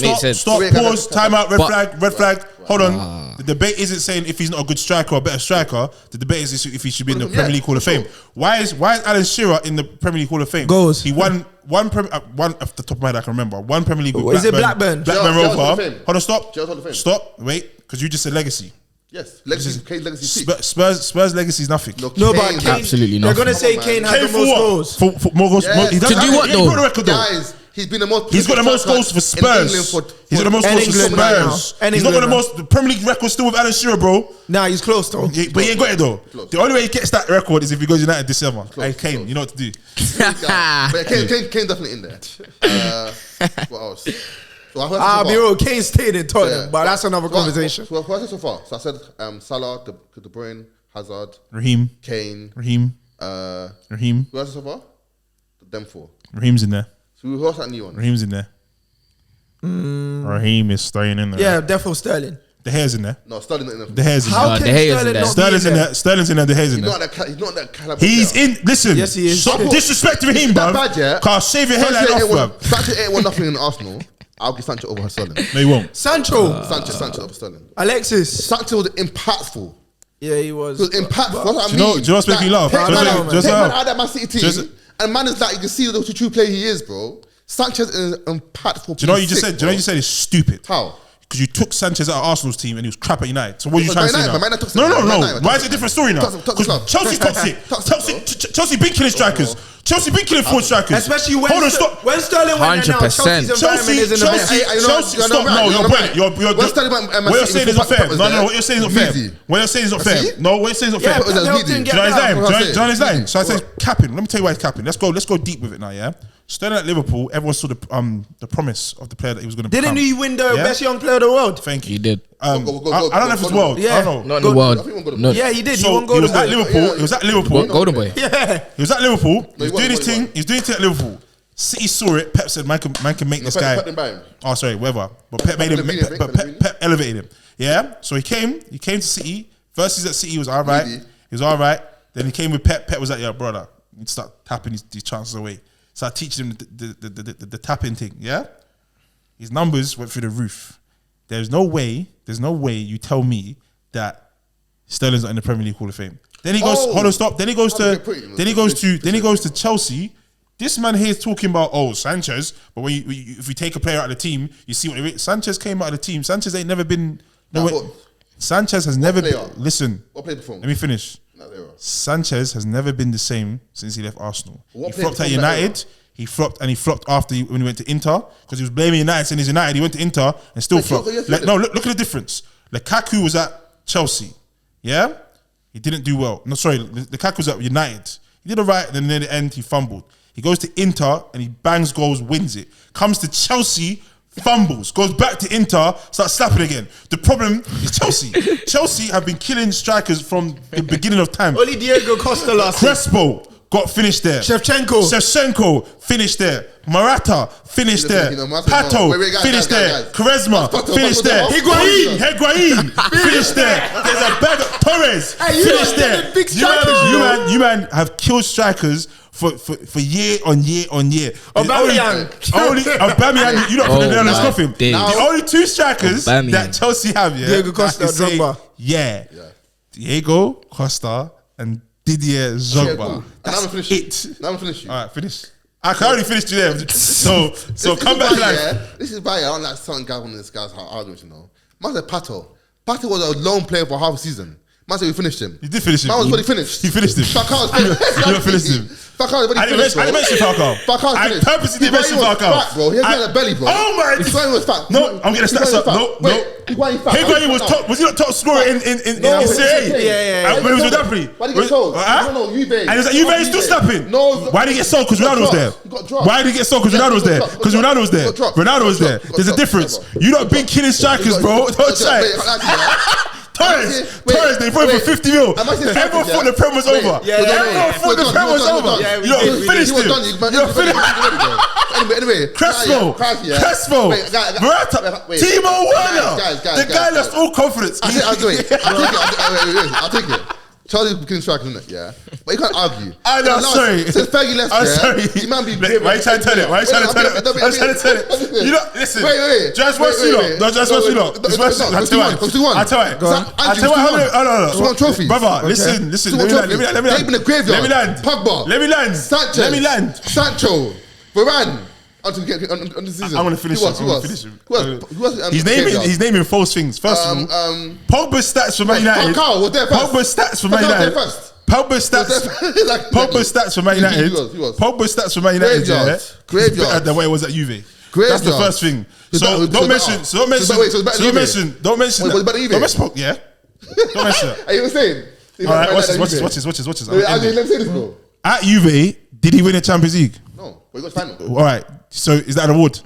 Makes stop, Wait, pause, time out, red flag. Hold on. Ah. The debate isn't saying if he's not a good striker or a better striker. The debate is if he should be in the Premier League Hall of Fame. Why is Alan Shearer in the Premier League Hall of Fame? Goals. He won one off the top of my head I can remember. One Premier League with Is it Blackburn? Blackburn Gerrard's Hall Rover. of Fame. Hold on, stop. Gerrard's Hall of Fame. Stop, wait, because you just said legacy. Yes. Legacy. Kane's legacy. peak. Spurs legacy is nothing. No, but Kane, Absolutely they're nothing. gonna say Come on, Kane man. has Kane the most for goals. what? For more goals. Yes. He doesn't To do have- what, he ain't though? got a record, though. Guys, he's been the most. He's got the most goals for Spurs. He's got the most goals for England right now. Spurs. And He's not got the England most the Premier League record still with Alan Shearer, bro. Nah, he's close though. But he ain't got it though. Close. The only way he gets that record is if he goes United this summer. Hey Kane, close. you know what to do. But Kane's definitely in there. What else? So I'll be real. Kane stayed in Tottenham, Yeah. but that's another conversation. So what I said so far? So I said Salah, De Bruyne, Hazard, Raheem. Kane. Who Who else so far? Them four. Raheem's in there. So who else that new one? Raheem's in there. Raheem is staying in there. Yeah, defo Sterling. De Gea's in there. No, Sterling's not in De there. Gea's in How there. can De Gea's in Sterling there. not be Sterling's in there? there. Sterling's in there. De Gea's in He's there. not that caliber. He's in. Listen, Yes, he is. stop disrespecting him, that bro. bad, yeah? Can't shave your hairline off, bro. Sanchez 8-1 in Arsenal. I'll give Sanchez over Sterling. No, you won't. Sancho. Sanchez over Sterling. Alexis. Sanchez was impactful. Yeah, he was. He was impactful. That's what I Do you know mean. what's making you laugh? Take Do you know man what's- out of that Man City team, Just- and man is like, you can see the true player he is, bro. Sanchez is impactful. Do you know what you just said? Do you know what you said is stupid? How? Because you took Sanchez out of Arsenal's team and he was crap at United. So what are you But trying to say Man now? United toxic. No. Man United Why is toxic. it a different story now? Toxic, Because toxic. Chelsea's toxic. Toxic, Chelsea been killing strikers. Chelsea been killing forward strikers. Especially when, Hold on, stop. when Sterling went there now, 100%. Chelsea's environment isn't the best. Chelsea, stop. No, you're right. What you're saying is not fair. No, what you're saying is not fair. What you're saying is not fair. No, what you're saying is not fair. Yeah, but That's Pep didn't easy. get Do you know his that. name? What Do I you know his say? name? So I say capping. Let me tell you why he's capping. Let's go deep with it now, yeah? Sterling at Liverpool, everyone saw the promise of the player that he was going to become. Didn't he win the Yeah? best young player of the world? Thank you. He did. I don't know if it's world. Yeah. I don't know. Not in the world. I think we're gonna- No. Yeah, he did. he So won he Golden was at Boy. Liverpool. Yeah. He was at Liverpool. Golden Boy. Yeah. He was at Liverpool. He was won, doing his he thing. won. He was doing it at Liverpool. City saw it. Pep said, "Man can make this Pep guy." didn't buy him. Oh, sorry, whatever. But Pep made him. Pep elevated him. Yeah. So he came to City. First, he's at City. He was all right. Really? He was all right. Then he came with Pep. Pep was like, "Yeah, brother, you need to start tapping these chances away." Start teaching him the tapping thing. Yeah. His numbers went through the roof. There's no way you tell me that Sterling's not in the Premier League Hall of Fame. Then he goes, hold on, stop. Then he goes to Chelsea. This man here is talking about Sanchez, but if you take a player out of the team, you see what Sanchez came out of the team. Sanchez ain't never been. Sanchez has never been. player? Listen, What player performed? let me finish. That era. Sanchez has never been the same since he left Arsenal. What He player flopped at performed that United. He flopped after when he went to Inter because he was blaming United saying he's United. He went to Inter and still flopped. Look at the difference. Lukaku was at Chelsea. Yeah? He didn't do well. No, sorry. Lukaku was at United. He did all right. Then near the end, he fumbled. He goes to Inter and he bangs goals, wins it. Comes to Chelsea, fumbles, goes back to Inter, starts slapping again. The problem is Chelsea. Chelsea have been killing strikers from the beginning of time. Only Diego Costa last season. Crespo got finished there. Shevchenko finished there. Morata finished there. Pato finished there. Quaresma finished there. Higuain finished there. There's a bag of Torres finished there. You man have killed strikers for year on year on year. Aubameyang. Aubameyang, you don't put the nail on his coffin. days. The only two strikers Aubameyang. that Chelsea have, yeah, Diego Costa, I can say, Drogba. yeah, Diego Costa and Didier Drogba. I'm gonna finish it. Now I'm gonna finish you. All right, finish. I can already finish you there. So come back to life. This is why I don't like certain guys on this guy's arguments, you know. Man said Pato. Pato was a lone player for half a season. Man said we finished him. You did finish him. Man was already finished. He finished him. Falcao's You not finished him. Falcao's already finished. I didn't mention Falcao. Falcao's I finished. purposely didn't mention Higuain was Falcao. fat, bro. He had a belly, bro. Oh my! Higuain was fat. No, I'm getting the stats up. No. Higuain was top. Was he not top scorer in Serie A? Yeah. When he was with Napoli. Why did he get sold? No, Juve. And it's like Juve is still snapping. No. Why did he get sold? Because Ronaldo was there. He got dropped. Why did he get sold? Because Ronaldo was there. Because Ronaldo was there. Got dropped. Ronaldo was there. Got dropped. There's a Got difference. dropped. You not been killing strikers, bro. Don't try. Torres, they bought him for 50 mil. Everyone thought the Prem was over. Everyone thought the Prem was over. You finished him. You finished. Anyway, Crespo, Morata, Timo Werner. The guy lost all confidence. I'll take it. Charlie's killing strikers, isn't it? Yeah. But you can't argue. I know, sorry. Since Fergie left, I'm yeah, sorry. you man be Why you trying to tell it? I'm trying to tell it. You know, listen. Wait. Just watch you lot. No, just watch you lot. I'll tell you why. It's one trophy. Brother, listen. Let me land. Pogba. Let me land. Sanchez. Let me land. Sancho. Varane. Until we get on the season. I'm gonna finish him. Who else? He's naming false things. First of all, Pogba's stats for Man United. Falcao was there first. Pogba's stats for Man United. Pogba's stats for Man United. Pogba's stats for Man United. Graveyard. Better than what it was at Juve. That's the first thing. So don't mention. Yeah. Don't mention. Are you saying? All right. Watch this. Let me say this, bro. At Juve, did he win a Champions League? No, but he got final. All right. So is that an award?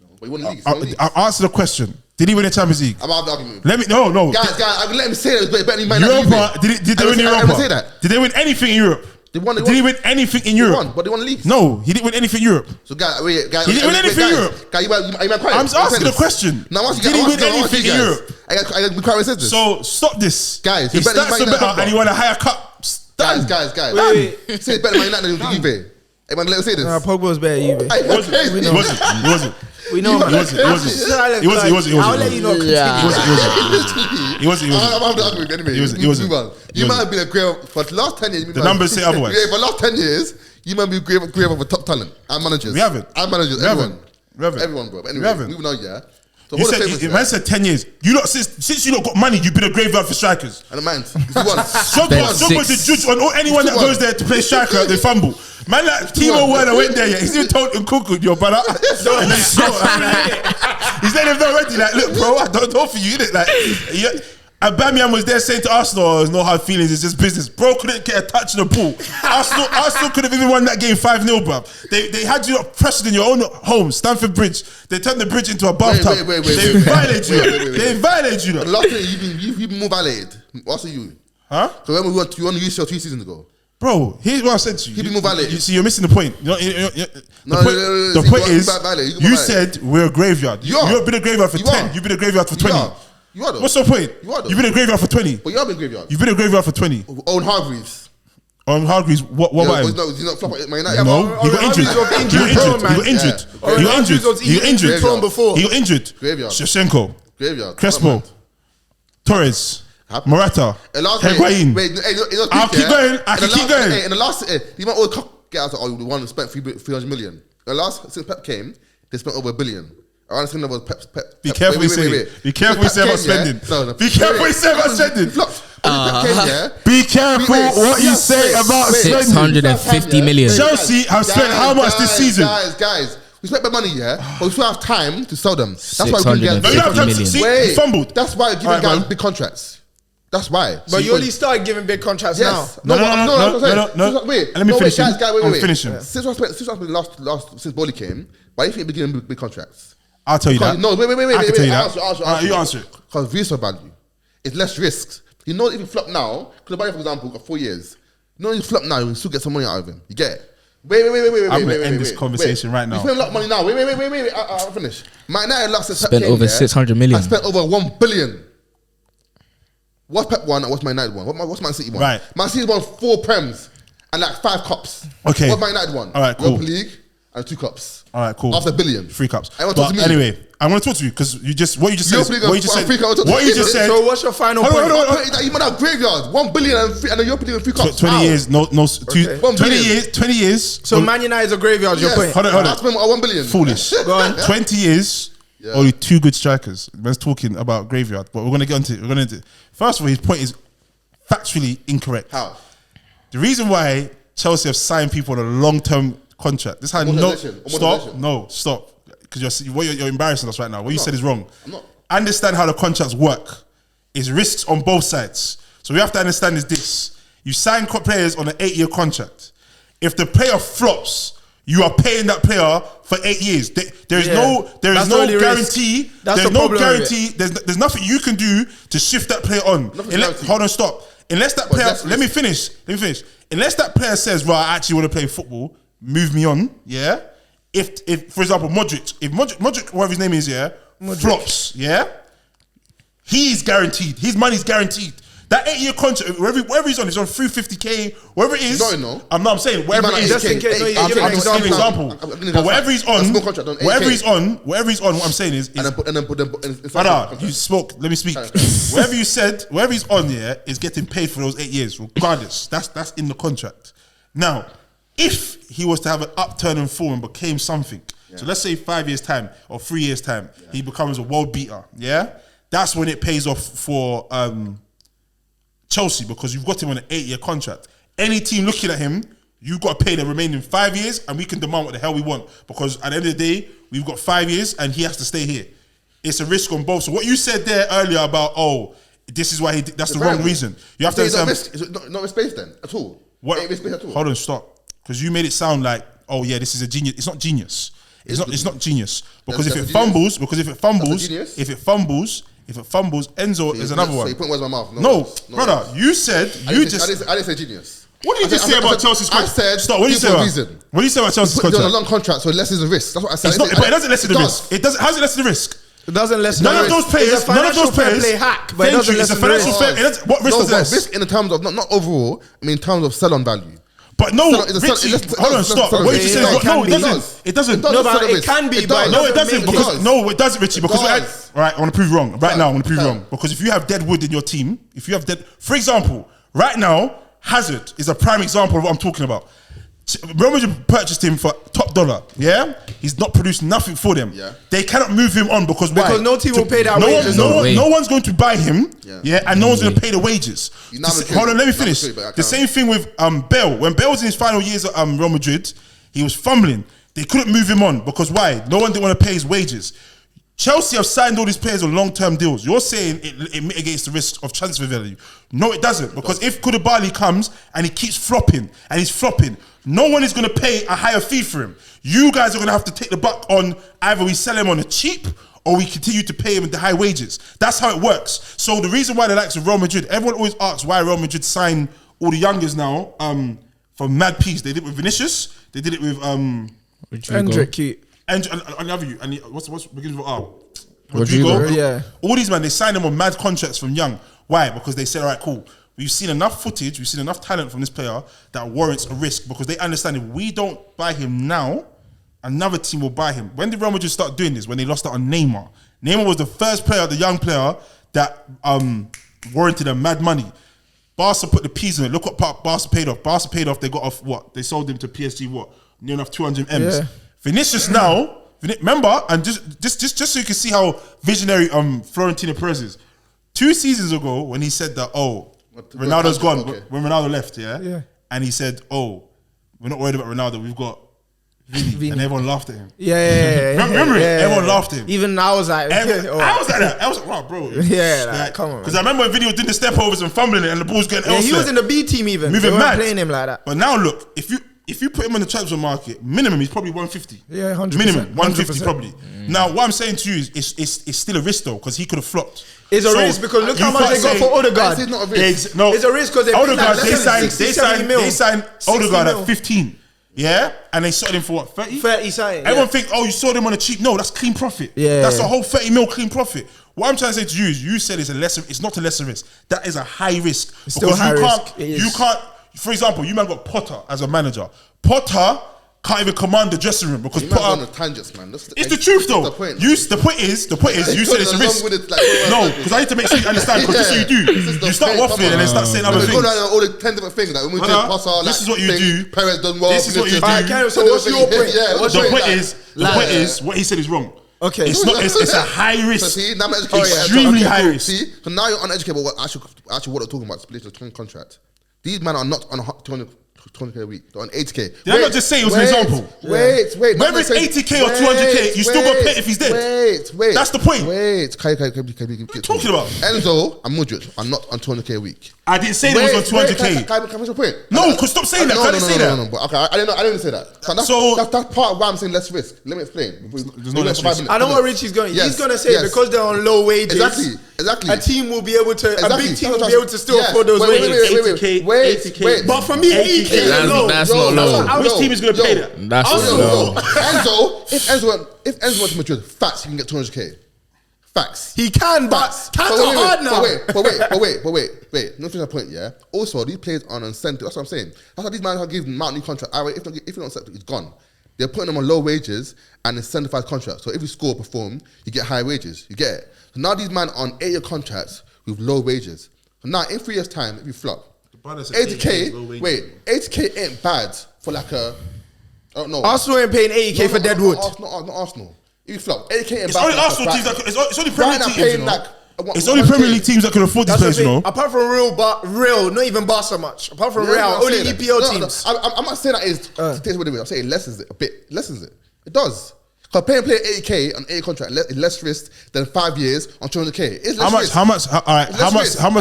No, but he won the league. I'll answer the question. Did he win a Champions League? I'm out of the argument. Let me no. Guys, I let him say that. But he might Europa. Did they win Europa? I never say that. Did they win anything in Europe? They won. Did he win anything in Europe? Won, but they won leagues. No, he didn't win anything in Europe. So, guys, he didn't win anything in Europe. Guys, you might quiet. I'm asking a question. Did he win anything in Europe? I got be quiet. Says this. So stop this, guys. His stats are better, and he won a higher cup. Guys. Wait. Say it's better than Man United than Juve. Hey man, let me say this. Nah, Pogba's better than you, He wasn't. We know, man. He wasn't. I'll let you know. He wasn't. I'm having to argue with you anyway. He wasn't. You might have been a great for the last 10 years. The numbers say otherwise. Yeah, for the last 10 years, you might be great of a top talent and managers. We haven't. And managers. Everyone, bro. But anyway, moving on, yeah. So You said, man said 10 years. You lot, since you lot got money, you've been a graveyard for strikers. And the man, you won. Someone's a judge on anyone that goes there to play striker, they fumble. Man, like Timo Werner went there, yeah. He's even told Nkunku, yo, brother. He's letting him know already, like, look, bro, I don't know for you, innit? Like, Aubameyang was there saying to Arsenal, no hard feelings, it's just business. Bro couldn't get a touch on the ball. Arsenal could have even won that game 5-0, bro. They had you pressured in your own home, Stamford Bridge. They turned the bridge into a bathtub. They violated you. They violated you. The last thing, you've been more violated. What's you? Huh? So when you won the UCL 2 seasons ago. Bro, here's what I said to you. He'd be more violated. You see, you're missing the point. The point is, you said we're a graveyard. You've been a graveyard for 10. You've been a graveyard for 20. You are though. What's the point? You've been a graveyard for 20. But you have been a graveyard. You've been a graveyard for 20. Owen Hargreaves. What about him? He's not flop at Man United. No, he got injured. He got injured. He got injured. Graveyard. Shevchenko. Graveyard. Crespo. Torres. Morata. Higuain. I'll keep going. I can keep going. In the last, you might all get out of, we won and spent 300 million. The last, since Pep came, they spent over $1 billion. Around the was Pep. Be careful what you say. Be careful what you say about spending. Be careful what you say about spending. Be careful what you say about spending. 650 million. Chelsea have spent how much this season? Guys. We spent the money, but we still have time to sell them. That's why we get. No, you have time to see. You fumbled. That's why we're giving guys big contracts. That's why. But you only started giving big contracts now. No. Wait. Let me finish. Wait. Finishing. Since I spent since Bolly came, why do you think we're giving big contracts? I'll tell you that. No, wait. I can tell you that. You answer it. Because resale value, it's less risks. You know, if you flop now, because for example, got 4 years. You know, if you flop now, you still get some money out of him. You get it. Wait. I'm gonna end this conversation right now. We spent a lot of money now. Wait. I'll finish. Man United last spent over 600 million. I spent over 1 billion. What's Pep won and what's Man United won? What's Man City won? Right. Man City won 4 Prems and like 5 cups. Okay. What Man United won? All right, cool. Europa League and 2 cups. All right, cool. After $1 billion. 3 cups. Anyway, I want to talk to you because what you just said. So what's your final point? You might have graveyard. 1 billion and the Europa League and 3 cups. 20 years, no, 20 years. So Man United is a graveyard. Your point. Hold on. I spent 1 billion. Foolish. Go on. 20 years. Only 2 good strikers. Man's talking about graveyard, but we're gonna get into it. First of all, his point is factually incorrect. How? The reason why Chelsea have signed people on a long-term contract. This how stop. Because you're embarrassing us right now. What you said is wrong. I'm not. Understand how the contracts work. It's risks on both sides. So we have to understand is this. You sign players on an 8-year contract. If the player flops, you are paying that player for 8 years. There is no guarantee. There's no guarantee. There's nothing you can do to shift that player on. Hold on, stop. Unless that player, let me finish. Unless that player says, "Well, I actually want to play football. Move me on." Yeah. If for example, Modric, whatever his name is, flops. Yeah. He's guaranteed. His money's guaranteed. That 8-year contract, wherever he's on 350k, wherever it is. I'm saying wherever it is. Just in case. I'm just giving an example. But wherever he's on, wherever he's on, what I'm saying is. Brother, you spoke. Let me speak. Wherever he's on, is getting paid for those 8 years, regardless. That's in the contract. Now, if he was to have an upturn in form and became something, so let's say 5 years time or 3 years time, he becomes a world beater. Yeah, that's when it pays off for Chelsea, because you've got him on an 8-year contract. Any team looking at him, you've got to pay the remaining 5 years, and we can demand what the hell we want, because at the end of the day, we've got 5 years and he has to stay here. It's a risk on both. So what you said there earlier about, this is why that's the wrong reason. You have to understand. Is it not space then at all? What? Hold on, stop. Because you made it sound like, this is a genius. It's not genius. It's not genius. Because if it fumbles, Enzo is another one. So you put words in my mouth. No, brother, you said I didn't say genius. What did you just say about Chelsea's contract? I said, stop. What did you say about Chelsea's Put you on a contract? long contract, so it lessens the risk. That's what I said. But it doesn't lessen the risk. It doesn't. How's it lessen the risk? It doesn't lessen None the of risk. those players. It's a None of those financial fair players. play hack, but it doesn't It's a lessen the financial risk. fair. What risk does less? Risk in the terms of not overall. I mean, in terms of sell-on value. But no, It's a Richie, sell- hold on, it's a stop. sell- What you just said is it no, it can be. doesn't. It doesn't. It No, does. but it can be, It but does. No, it doesn't. make Because it. no, it doesn't, Richie. Because does. right, I want to prove you wrong. Right now, I want to prove you Tell. wrong. Because if you have dead wood in your team, if you have dead, for example, right now, Hazard is a prime example of what I'm talking about. Real Madrid purchased him for top dollar. Yeah, he's not produced nothing for them. Yeah. They cannot move him on because why? Because no team will pay that no wages. No one's going to buy him. Yeah. And no one's going to pay the wages. You're not mature. Hold on, let me Not finish. mature, but I The same thing with Bale. When Bale was in his final years at Real Madrid, he was fumbling. They couldn't move him on because why? No one didn't want to pay his wages. Chelsea have signed all these players on long-term deals. You're saying it mitigates the risk of transfer value. No, it doesn't. Because if Koulibaly comes and he keeps flopping and he's flopping, no one is going to pay a higher fee for him. You guys are going to have to take the buck on either we sell him on a cheap or we continue to pay him the high wages. That's how it works. So the reason why the likes of Real Madrid, everyone always asks why Real Madrid sign all the youngers now for mad peas. They did it with Vinicius. They did it with Hendrick, cute. and another you and what's begins with R? Rodrigo. Yeah. All these man, they sign them on mad contracts from young. Why? Because they said, all right, cool. We've seen enough footage, we've seen enough talent from this player that warrants a risk because they understand if we don't buy him now, another team will buy him. When did Real Madrid start doing this? When they lost out on Neymar. Neymar was the first player, the young player, that warranted them mad money. Barca put the peas in it. Look what Barca paid off. Barca paid off, they got off what? They sold him to PSG, what? Near enough 200 M's. Yeah. Vinicius now, remember, and just so you can see how visionary Florentino Perez is. 2 seasons ago, when he said that, Ronaldo's gone, okay. when Ronaldo left, yeah? Yeah. And he said, we're not worried about Ronaldo, we've got Vini. And everyone laughed at him. Yeah. Remember it? Everyone laughed at him. Even I was like, I was like that. I was like, wow, bro. Yeah, like, come on, Because I remember when Vini was doing the step overs and fumbling it and the ball was getting yeah, elsewhere. he was in the B team even. Moving They weren't mad. playing him like that. But now look, if you put him on the transfer market, minimum he's probably 150. Yeah, 100%. Minimum 150 100%. probably. Now what I'm saying to you is it's still a risk though because he could have flopped. It's a risk because look how much they got for Odegaard. It's not a risk. No, It's a risk because they Odegaard, paid like they 70 mil. signed 60 Odegaard mil. at 15. Yeah, and they sold him for what, 30? 30 something. Everyone think, you sold him on a cheap. No, that's clean profit. Yeah. That's a whole 30 mil clean profit. What I'm trying to say to you is, you said it's not a lesser risk. That is a high risk. It's still high risk. It is. You can't. For example, you man got Potter as a manager. Potter can't even command the dressing room because You might go on Potter. the tangents, man. That's It's the truth though. The point. The point is, you said it's a risk. No, because I need to make sure you understand. Because this is what you do. You start waffling and then start saying other We go things. down all the 10 different things. Like when we do Brother, Passar, this is what you do. Perez done well. This is what you Vinicius- do. Alright, so what's your point? Yeah, what's The your point like- is, what he said is wrong. Okay. It's not. It's a high So risk. see, now I'm educated. Extremely high risk. See, so now you're uneducated about what actually what they're talking about, split the contract. These men are not on 200k a week. They're on 80k. Did I not just say it was an example? Wait. Whether it's 80k or 200k, you still got paid if he's dead. Wait. That's the point. Wait. What are you talking about? Enzo and Mudryk are not on 200k a week. I didn't say it was on 200k. Can I make your point? No, because stop saying that. Can I say that? No. But okay, I didn't say that. So that's part of why I'm saying less risk. Let me explain. There's no less risk. I know where Richie's going. Yes, He's going to say yes. because they're on low wages. Exactly. A team will be able to. A Exactly. big team will be able to still afford those wages. Wait. But for me, 80k is low. That's not low. Which team is going to pay that? That's low. If Enzo went to Madrid, facts, he can get 200k. Facts. He can, but times are hard now. But wait. No finish my point, yeah? Also, these players are on incentive. That's what I'm saying. That's why these men are giving Mount new contract. If you don't accept it, it's gone. They're putting them on low wages and incentivized contracts. So if you score, perform, you get high wages. You get it. So now these men are on 8-year contracts with low wages. So now in 3 years' time, if you flop, 80k, wait, 80k ain't bad for like a, I don't know. Arsenal ain't paying 80k for Deadwood. Not Arsenal. If you flop, 80k ain't It's bad. only for Arsenal teams Brighton. it's only Premier League teams, you know. It's 1K. only Premier League teams that can afford these That's the players, you thing. know. Apart from Real, not even Barca much. Apart from Real, I'm only saying that. EPL No, teams. I'm not saying that is takes away the risk. I'm saying it lessens it a bit. Lessens it. It does. Because paying a player 80k on 8 contract is less risk than 5 years on 200k. It's less risk. How much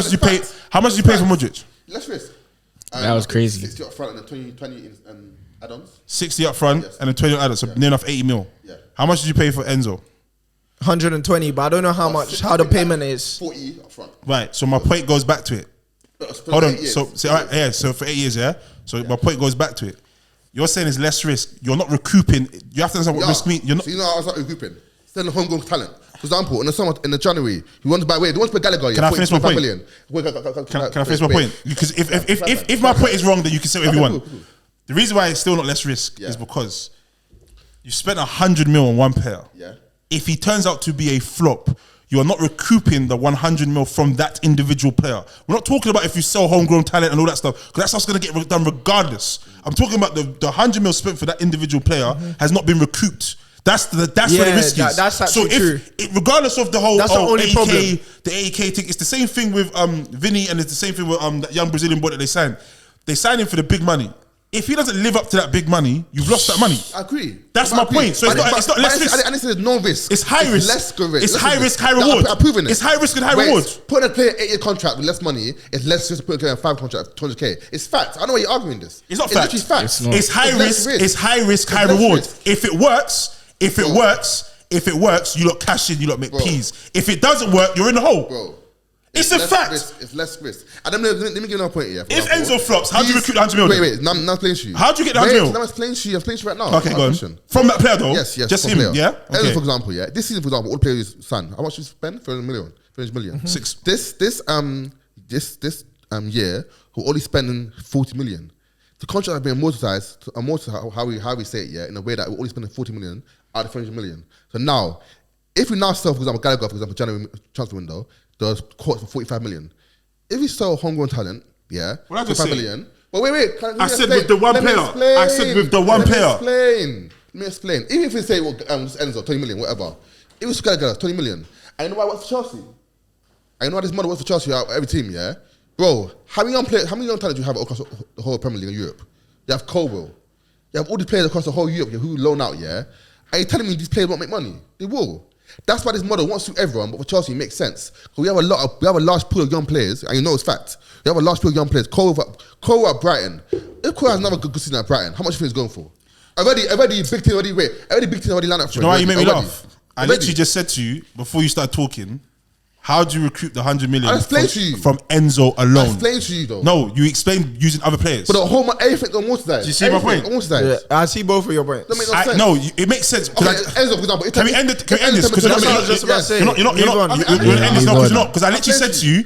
did you pay? How much did you pay for Mudryk? Less risk. That was crazy. 60 up front and then 20 in add-ons. 60 up front and then 20 add-ons, so near enough 80 mil. Yeah. How much did you pay for Enzo? 120, but I don't know how much. How the payment is. 40 up front. Right. So my point goes back to it. Hold on. So for 8 years, yeah. So my point goes back to it. You're saying it's less risk. You're not recouping. You have to understand what risk means. You're not. So I was not recouping. Still homegrown talent. For example, in the summer, in the January, he wants to buy. Wait, he wants to buy Gallagher. Can I finish my point? Can I finish my point? Because if my point is wrong, then you can say whatever you want. Cool. The reason why it's still not less risk is because you spent 100 mil on one player. Yeah. If he turns out to be a flop, you are not recouping the 100 mil from that individual player. We're not talking about if you sell homegrown talent and all that stuff, because that stuff's going to get done regardless. I'm talking about the 100 mil spent for that individual player has not been recouped. That's where the risk is. That's actually true. Regardless of the whole the only problem. The 80K thing, it's the same thing with Vinny, and it's the same thing with that young Brazilian boy that they signed. They signed him for the big money. If he doesn't live up to that big money, you've lost that money. I agree. That's my point. So it's not less risk. And it's no risk. It's high risk. Less risk. It's high risk, high reward. I'm proving it. It's high risk and high reward. Putting a player 8-year contract with less money, it's less risk to put a player in 5 contract, 200K. It's fact. I know why you're arguing this. It's not fact. It's fact. It's high risk. It's high risk, high reward. If it works, you lot cash in, you lot make peas. If it doesn't work, you're in the hole. Bro. It's a fact. It's less risk. And let me give you another point here. If Enzo flops, how do you recruit the 100 million? Wait. Now I'm explaining to you. How do you get the 100 million? I'm explaining to you right now. Okay, go on. From that player though? Yes. Just him, yeah? Okay. Enzo, for example, yeah. This season, for example, all players signed. How much you spend? 300 million. 300 million. Mm-hmm. 6. This year, we're only spending 40 million. The contract has been amortized to how we say it, yeah, in a way that we're only spending 40 million out of 300 million. So now, if we now sell, for example, Gallagher, for example, January transfer window, the court for 45 million. If we sell homegrown talent, yeah, 45 million. But wait. I said with the one player. I said with the one player. Let me explain. Even if we say, Enzo, 20 million, whatever. It was Gallagher, 20 million. And you know why I work for Chelsea? And you know why this model works for Chelsea out every team, yeah? Bro, how many young talent do you have across the whole Premier League in Europe? You have Colwell. You have all these players across the whole Europe who loan out, yeah? Are you telling me these players won't make money? They will. That's why this model won't suit everyone, but for Chelsea it makes sense. Because we have a large pool of young players, and you know it's fact. We have a large pool of young players. Cole at Brighton. If Cole has another good season at Brighton, how much do you think he's going for? Already big team already lined up for you know why you made me laugh? I literally just said to you before you started talking, how do you recruit the 100 million from Enzo alone? I explained to you though. No, you explained using other players. But the whole everything on Waterside. Do you see my point? Yeah, I see both of your points. That makes no sense. No, it makes sense. Okay, Enzo, for example, can we end this? Because you're not. Because I literally said to you,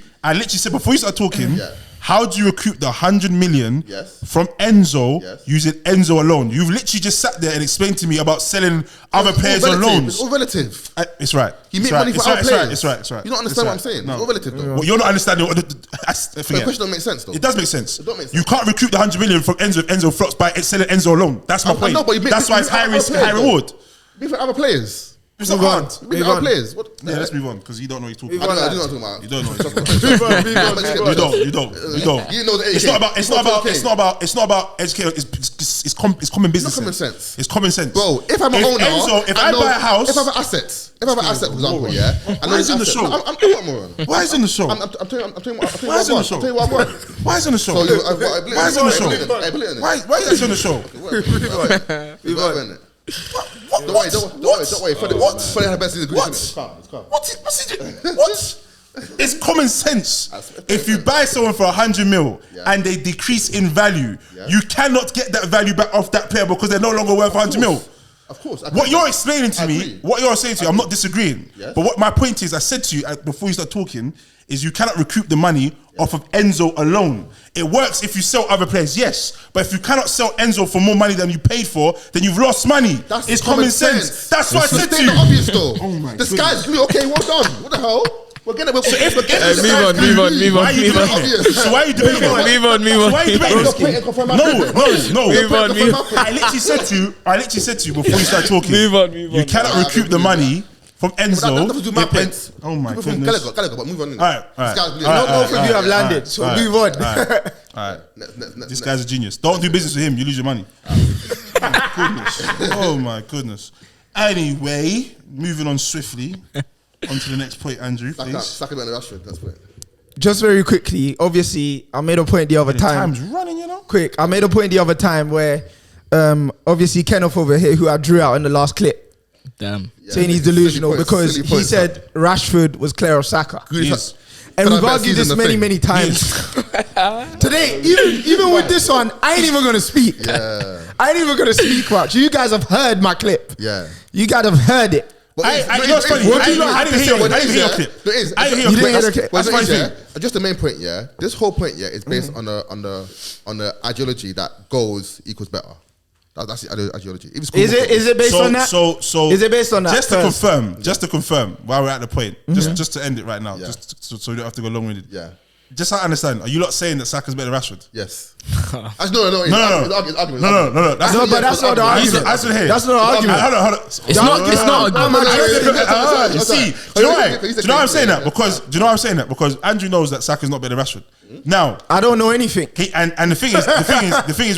before you started talking, how do you recruit the 100 million from Enzo using Enzo alone? You've literally just sat there and explained to me about selling other players on loans. It's all relative. It's right. You make money for our players. It's right. You don't understand what I'm saying. It's all relative though. Well, you're not understanding. The question don't make sense though. It does make sense. You can't recruit the 100 million from Enzo if Enzo flops by selling Enzo alone. That's my point. That's why it's high risk, high reward. Be for other players. It's not hard. Be for other players. Yeah, let's move on because you don't know what you're talking about. You don't know what you're talking about. You don't. You know the It's not about education. It's common business. It's common sense. It's common sense. Bro, if I'm an owner, if I buy a house, if I have an asset, for example, yeah. Why is it on the show? Why is it on the show? I'm telling you what Why is it on the show? Why is it on the show? Why is it on the show? Why is it on the show? Don't worry. Freddie had the best season. It's calm. What? It's common sense. If you buy someone for 100 mil and they decrease in value, you cannot get that value back off that player because they're no longer worth 100 mil. Of course. What you're explaining to me, what you're saying to me, I'm not disagreeing. But what my point is, I said to you before you start talking, is you cannot recoup the money off of Enzo alone. It works if you sell other players, yes. But if you cannot sell Enzo for more money than you paid for, then you've lost money. It's common sense. That's what I said to you. Obvious though. Oh my the sky's blue. Okay, well done. What the hell? We're gonna move on. So why are you debating? Move on. Why are you debating? No. I literally said to you before you start talking. Move on. You cannot recoup the money from Enzo. Oh my goodness. Gallagher, but move on. Alright. No, you have landed. So move on. Alright. This guy's a genius. Don't do business with him. You lose your money. Oh my goodness. Anyway, moving on swiftly. On to the next point, Andrew, please. Saka and Rashford, that's it. Just very quickly, obviously, I made a point the other time. Time's running, you know. Quick, I made a point the other time where, obviously, Kenneth over here, who I drew out in the last clip, saying he's delusional because he said Rashford was clear of Saka. and Can I we've bet argued this season many, the many times. Today, even with this one, I ain't even gonna speak. Yeah. I ain't even gonna speak much. You guys have heard my clip. Yeah. You guys have heard it. But You know what's funny? What do you I didn't hear your clip. I didn't hear You your didn't hear the clip. clip. Well, That's the my thing thing. is, just the main point, yeah. This whole point, yeah, is based on the ideology that goals equals better. That's the ideology. Even Is it based on that? So Is it based on that? Just to confirm, while we're at the point, just to end it right now, Yeah. just so we don't have to go long with it. Yeah. Just so I understand, are you not saying that Saka's better than Rashford? Yes. No. That's not the argument. That's not the argument. Hold on. It's not a good. You see, do you know why? Do you know why I'm saying that? Because Andrew knows that Saka's not better than Rashford. Now, I don't know anything. and the thing is,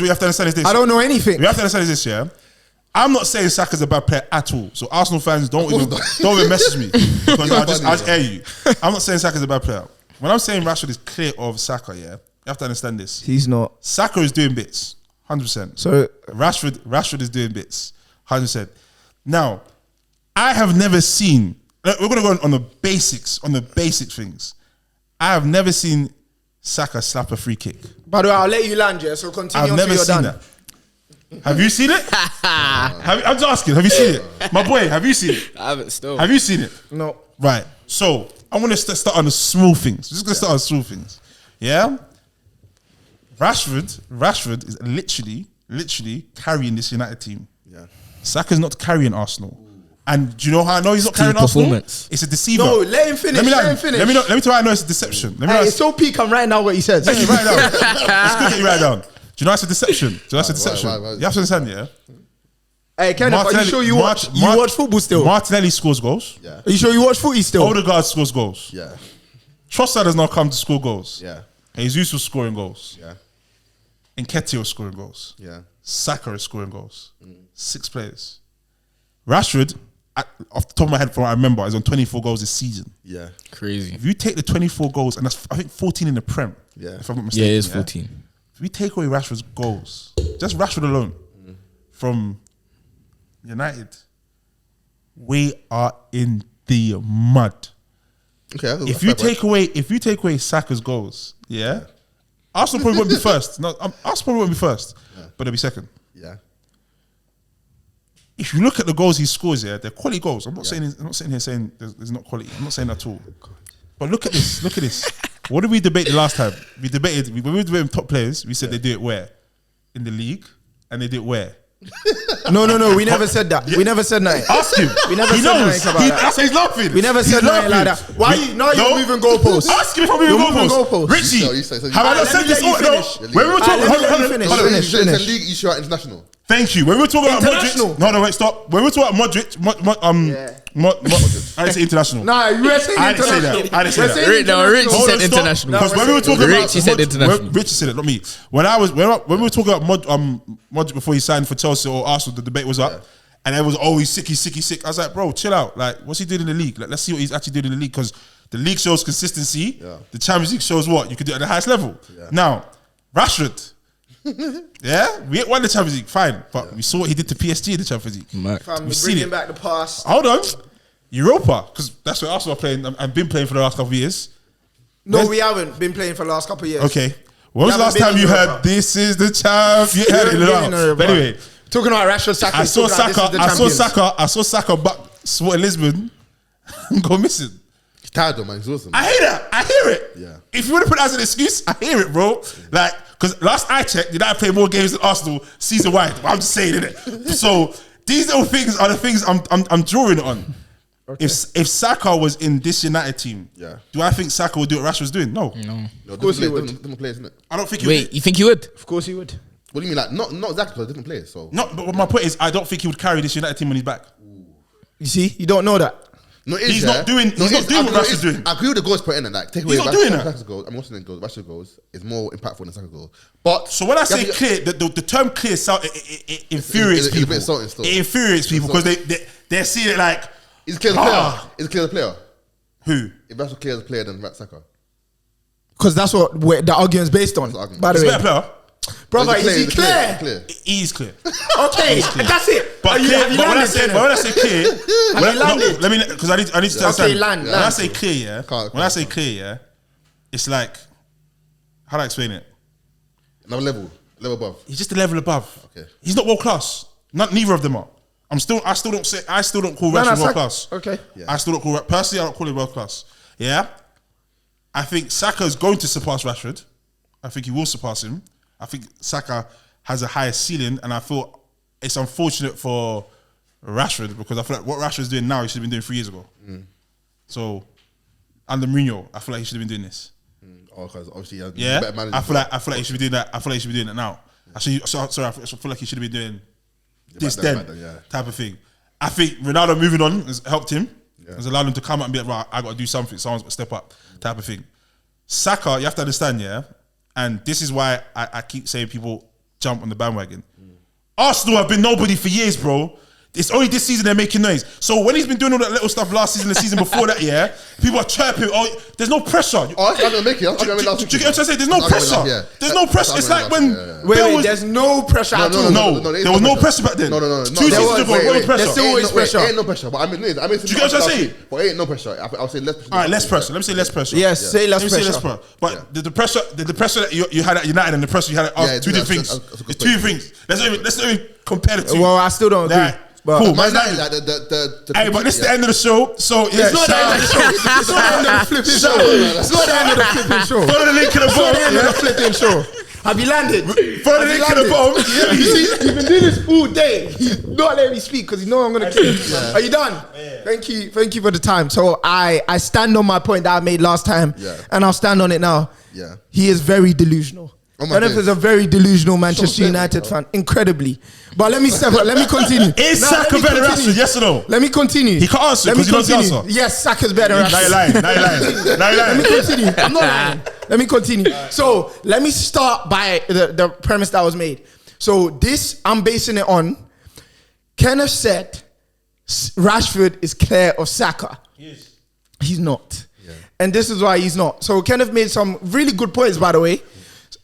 what you have to understand is this. I don't know anything. We have to understand is this, yeah. I'm not saying Saka's a bad player at all. So Arsenal fans, don't even message me because I'll just air you. I'm not saying Saka's a bad player. When I'm saying Rashford is clear of Saka, yeah, you have to understand this. He's not. Saka is doing bits, 100%. So Rashford is doing bits, 100%. Now, I have never seen. We're gonna go on the basic things. I have never seen Saka slap a free kick. by the way, I'll let you land, yeah. So continue. I've never seen that. Have you seen it? I'm just asking. Have you seen it, my boy? Have you seen it? I haven't still. Have you seen it? No. Right. So I want to start on the small things. We're just gonna start on small things. Yeah. Rashford is literally carrying this United team. Yeah. Saka's not carrying Arsenal. And do you know how I know he's not carrying Arsenal? performance. It's a deceiver. No, let him finish. Let him finish. Let me tell you how I know it's a deception. It's so peak. I'm writing down what he says. Let me write it down. Just quickly write it down. Do you know it's a deception? You have to understand, yeah? Hey, Kenneth, are you sure you watch football still? Martinelli scores goals. Yeah. Are you sure you watch footy still? Odegaard scores goals. Yeah. Trossard has now come to score goals. Yeah. Jesus was scoring goals. Yeah. Nketiah was scoring goals. Yeah. Saka is scoring goals. 6 players. Rashford, off the top of my head, from what I remember, is on 24 goals this season. Yeah. Crazy. If you take the 24 goals, and that's I think 14 in the Prem, Yeah. if I'm not Yeah, mistaken. it is 14. If we take away Rashford's goals, just Rashford alone, from United, we are in the mud. Okay. If you take away Saka's goals, yeah, Arsenal probably won't be first. No, Arsenal probably won't be first, but they'll be second. Yeah. If you look at the goals he scores, yeah, they're quality goals. I'm not sitting here saying there's not quality. I'm not saying that at all. But look at this. Look at this. What did we debate the last time? When we were debating top players, we said they do it where? In the league, and they do it where? No. We never said that. We never said that. Ask him. We never He said knows. nothing about that. That's why he's laughing. We never said nothing like that. Why you? No, you're moving goalposts. Ask him if I'm You're moving moving goalposts. goalposts. Richie, You have I not let said me this? let you No. finish. When we were talking, Let me hold on. finish. It's a league issue at international. Thank you. When we were talking about International. Modric, no, wait, stop. When we were talking about Modric, I didn't say international. Nah, you were saying I didn't say international. that. I didn't say that. Richie Hold said on, stop. international. Because when we were talking about Richie said international. Richie said it, not me. When we were talking about Modric before he signed for Chelsea or Arsenal, the debate was up, and everyone was always sick. I was like, bro, chill out. Like, what's he doing in the league? Like, let's see what he's actually doing in the league, because the league shows consistency. Yeah. The Champions League shows what you can do at the highest level. Yeah. Now, Rashford. Yeah, we won the Champions League, fine, but we saw what he did to PSG in the Champions League. Fam, We've seen bringing it. back the past. Hold on, Europa, because that's where Arsenal are playing and been playing for the last couple of years. No, we haven't been playing for the last couple of years. Okay, when was the last haven't time been you in heard Europa. this is the champ? You heard it in the Been in house. Europa. But anyway, Talking about Rashford, Saka. I saw Saka back Sporting Lisbon go missing. He's tired though, man. He's awesome. I hear that. I hear it. Yeah. If you want to put that as an excuse, I hear it, bro. Like, because last I checked, United play more games than Arsenal season wide. I'm just saying, innit? So these little things are the things I'm drawing on. Okay. If Saka was in this United team, do I think Saka would do what Rashford's doing? No. Of course he would. Different players, isn't it? I don't think he Wait, would. you think he would? Of course he would. What do you mean? Like not exactly because different players. So No, but my point is, I don't think he would carry this United team when he's back. You see, you don't know that. no, He's not doing what Rashford's doing. I agree with the goals per in and like take away He's not doing that. Saka's goals. I'm also saying goals. Rashford's goals is more impactful than Saka's goals. But So when I say clear, the term clear it infuriates It's a people. bit insulting still. It infuriates people because they're seeing it like, he's clear as a player. He's clear as a player. who? If Rashford's clear as a player than Saka. Because that's what the argument's based on. the argument. By the He's a way, better player. brother, He's is he clear? Clear. He's clear. Okay, that's it. But, Have clear, you but when I landed, say Kenneth? clear, you landed? let me because I need to understand. Okay, land. When I say clear, yeah. Can't- When I say clear, yeah. it's like, how do I explain it? Another level above. He's just a level above. Okay. He's not world class. Neither of them are. I still don't call Rashford world class. Okay. Yeah. I still don't call personally. I don't call him world class. Yeah. I think Saka is going to surpass Rashford. I think he will surpass him. I think Saka has a higher ceiling, and I feel it's unfortunate for Rashford because I feel like what Rashford's doing now, he should have been doing 3 years ago. So, under Mourinho, I feel like he should have been doing this. Oh, because obviously, he has Yeah, better management. I feel like he should be doing that. I feel like he should be doing it now. I feel like he should have been doing this back then, yeah. type of thing. I think Ronaldo moving on has helped him. Yeah. Has allowed him to come out and be like, right, I got to do something. Someone's got to step up, type of thing. Saka, you have to understand, yeah, and this is why I keep saying people jump on the bandwagon. Arsenal have been nobody for years, bro. It's only this season they're making noise. So when he's been doing all that little stuff last season, the season before that, yeah, people are chirping. Oh, there's no pressure. Oh, I'm gonna make it. Do you get what I'm trying to say? There's no pressure. There's no pressure. It's like when Wait, there's no pressure at all. No, there was no pressure back then. No. 2 seasons ago, there was pressure. There's always pressure. Ain't no pressure. But I mean, Do you get what I'm saying? But ain't no pressure. I'll say less pressure. All right, less pressure. Let me say less pressure. Yes, say less Let me say less pressure. pressure. But the pressure that you had at United and the pressure you had at Arsenal, two different things. It's two things. Let's not even compare the two. Well, I still don't agree. Right. But Cool. Man Man, United, like Hey, but this is the end of the show. So it's not the end of the show. It's not the end of the flipping show. It's not the end of the flipping show. Follow the link in the It's not the end of bottom. the flipping show. Have you landed? Follow the link in the bottom. Yeah, you see, you've been doing this all day. He's not letting me speak because he knows I'm going to kill him. Are you done? Yeah. Thank you for the time. So I stand on my point that I made last time, and I'll stand on it now. Yeah. He is very delusional. Kenneth is a very delusional Manchester United fan, incredibly. But let me continue. Is Saka better than Rashford? Yes or no? Let me continue. He can't answer because he knows the answer. Yes, Saka's better than Rashford. Now you're lying. Let me continue. I'm not lying. Let me continue. So let me start by the premise that was made. So this, I'm basing it on, Kenneth said Rashford is clear of Saka. Yes. He's not. Yeah. And this is why he's not. So Kenneth made some really good points, by the way.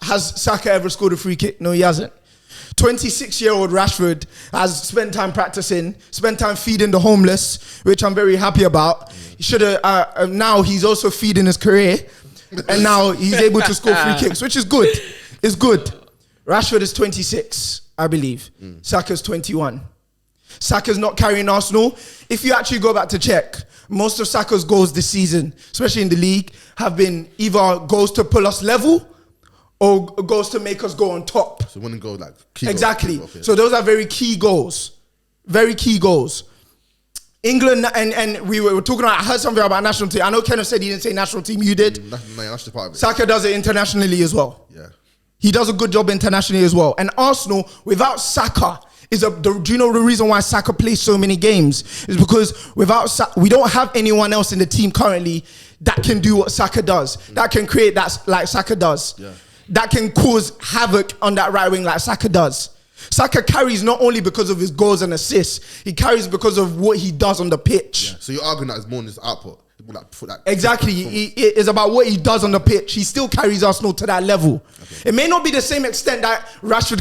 Has Saka ever scored a free kick? No, he hasn't. 26-year-old Rashford has spent time practicing, spent time feeding the homeless, which I'm very happy about. He should have. Now he's also feeding his career, and now he's able to score free kicks, which is good. It's good. Rashford is 26, I believe. Saka's 21. Saka's not carrying Arsenal. If you actually go back to check, most of Saka's goals this season, especially in the league, have been either goals to pull us level or goals to make us go on top. So winning goals, like key exactly. Goals, so those are very key goals. Very key goals. England, and we were talking about, I heard something about national team. I know Kenneth said he didn't say national team, you did. That's the part of it. Saka does it internationally as well. Yeah. He does a good job internationally as well. And Arsenal, without Saka, do you know the reason why Saka plays so many games? Is because without Saka, we don't have anyone else in the team currently that can do what Saka does. That can create that like Saka does. Yeah. That can cause havoc on that right wing like Saka does. Saka carries not only because of his goals and assists, he carries because of what he does on the pitch. Yeah. So you're arguing that it's more than his output. Exactly. It is about what he does on the pitch. He still carries Arsenal to that level. Okay. It may not be the same extent that Rashford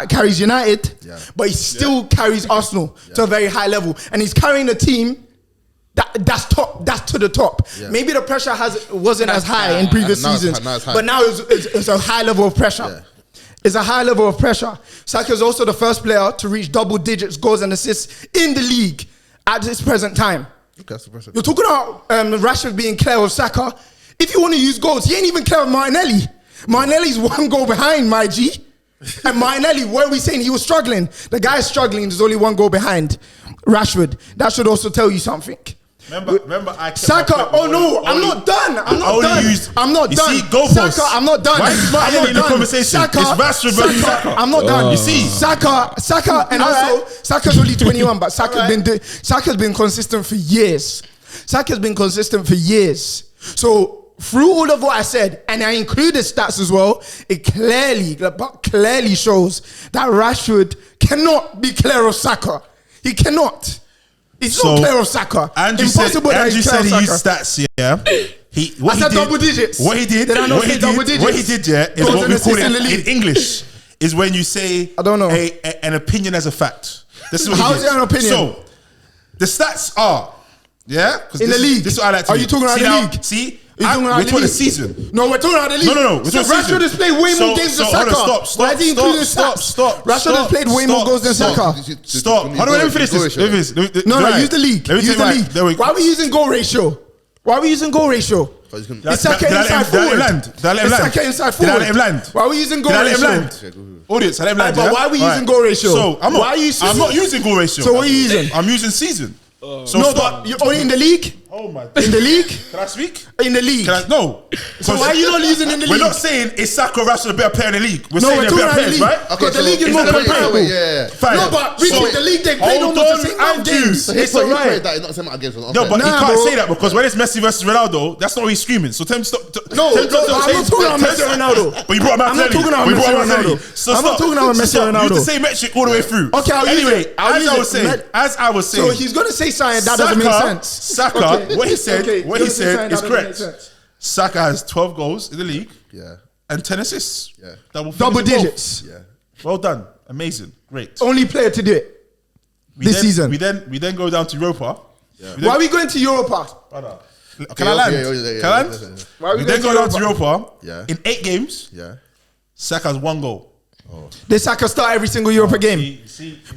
carries United, but he still carries Arsenal to a very high level. And he's carrying a team that's to the top. Yeah. Maybe the pressure wasn't as high in previous seasons, but now it's a high level of pressure. Yeah. It's a high level of pressure. Saka is also the first player to reach double digits goals and assists in the league at this present time. Okay, that's impressive. You're talking about Rashford being clear of Saka. If you want to use goals, he ain't even clear of Martinelli. Martinelli's one goal behind, my G. And Martinelli, where are we saying he was struggling? The guy's struggling. There's only one goal behind Rashford. That should also tell you something. Remember, I Saka. Oh no, I'm not done. I'm not done. See, goalposts. Saka, I'm not done. Why is Martinelli in the conversation? Saka, it's Rashford versus Saka. I'm not done. You see, Saka, and also Saka's only 21, but Saka's been consistent for years. Saka's been consistent for years. So through all of what I said, and I included stats as well, it clearly shows that Rashford cannot be clear of Saka. He cannot. He's not clear of Saka. Andrew said he used stats, yeah. I said double digits. What he did, yeah, is what we call it in English, is when you say I don't know an opinion as a fact. This is what How is it an opinion? So the stats are, yeah, in the league. This is what I like to Are you talking about the league? See, You're talking about We're talking the league. season. No, we're talking about the league. No. We're So talking Rashford season. has played way more games than hold Saka. on, Why is he including Saka? Rashford has played way more goals than Saka. Stop. Hold on, let me finish this. No, use the league. Use the league. There we go. Why are we using goal ratio? Why are we using goal ratio? Is Saka inside forward? Did I let him land? Is Saka inside Did I forward? let him land? Why are we using goal Did I let him ratio? land? Audience, I let him land. But why are we using goal ratio? So I'm Why are you I'm not using goal ratio. So what are you using? I'm using season. No, but you're only in the league? Oh my. In the league? Can I speak? In the league. No. So why are you not using in the league? We're not saying is Saka or Rashford a better player in the league. We're No, saying we're they're talking better about the players, league. right? Okay, the league is more comparable. Yeah. Fine. No, but Richie, the league they played hold almost the on, same amount of Andrew. games. So It's he's alright. that. It's not the same amount of games. No, but he Nah, can't bro. say that because when it's Messi versus Ronaldo, that's not what he's screaming. So tell him stop. No, I'm not talking about Messi and Ronaldo. But you brought him out I'm not clearly. talking about We brought Messi him and out clearly. Ronaldo. So I'm not stop. talking about Messi Stop. and Use Ronaldo. the same metric all the way through. Okay, I'll use anyway, it. I'll use it. as I was saying, So he's gonna say something that doesn't make sense. Saka, Okay. what he said, Okay, what he he's gonna say said something is that doesn't correct. make sense. Saka has 12 goals in the league Yeah. and 10 assists. Yeah. Double Digits. Yeah. Well done, amazing, great. Only player to do it this season. We then go down to Europa. Yeah. Why are we going to Europa? Can I land? Yeah. Can I land? Why are We then go down to Europa. Yeah. In 8 games, Yeah. Oh. Saka has 1 goal. Did Saka start every single Europa game?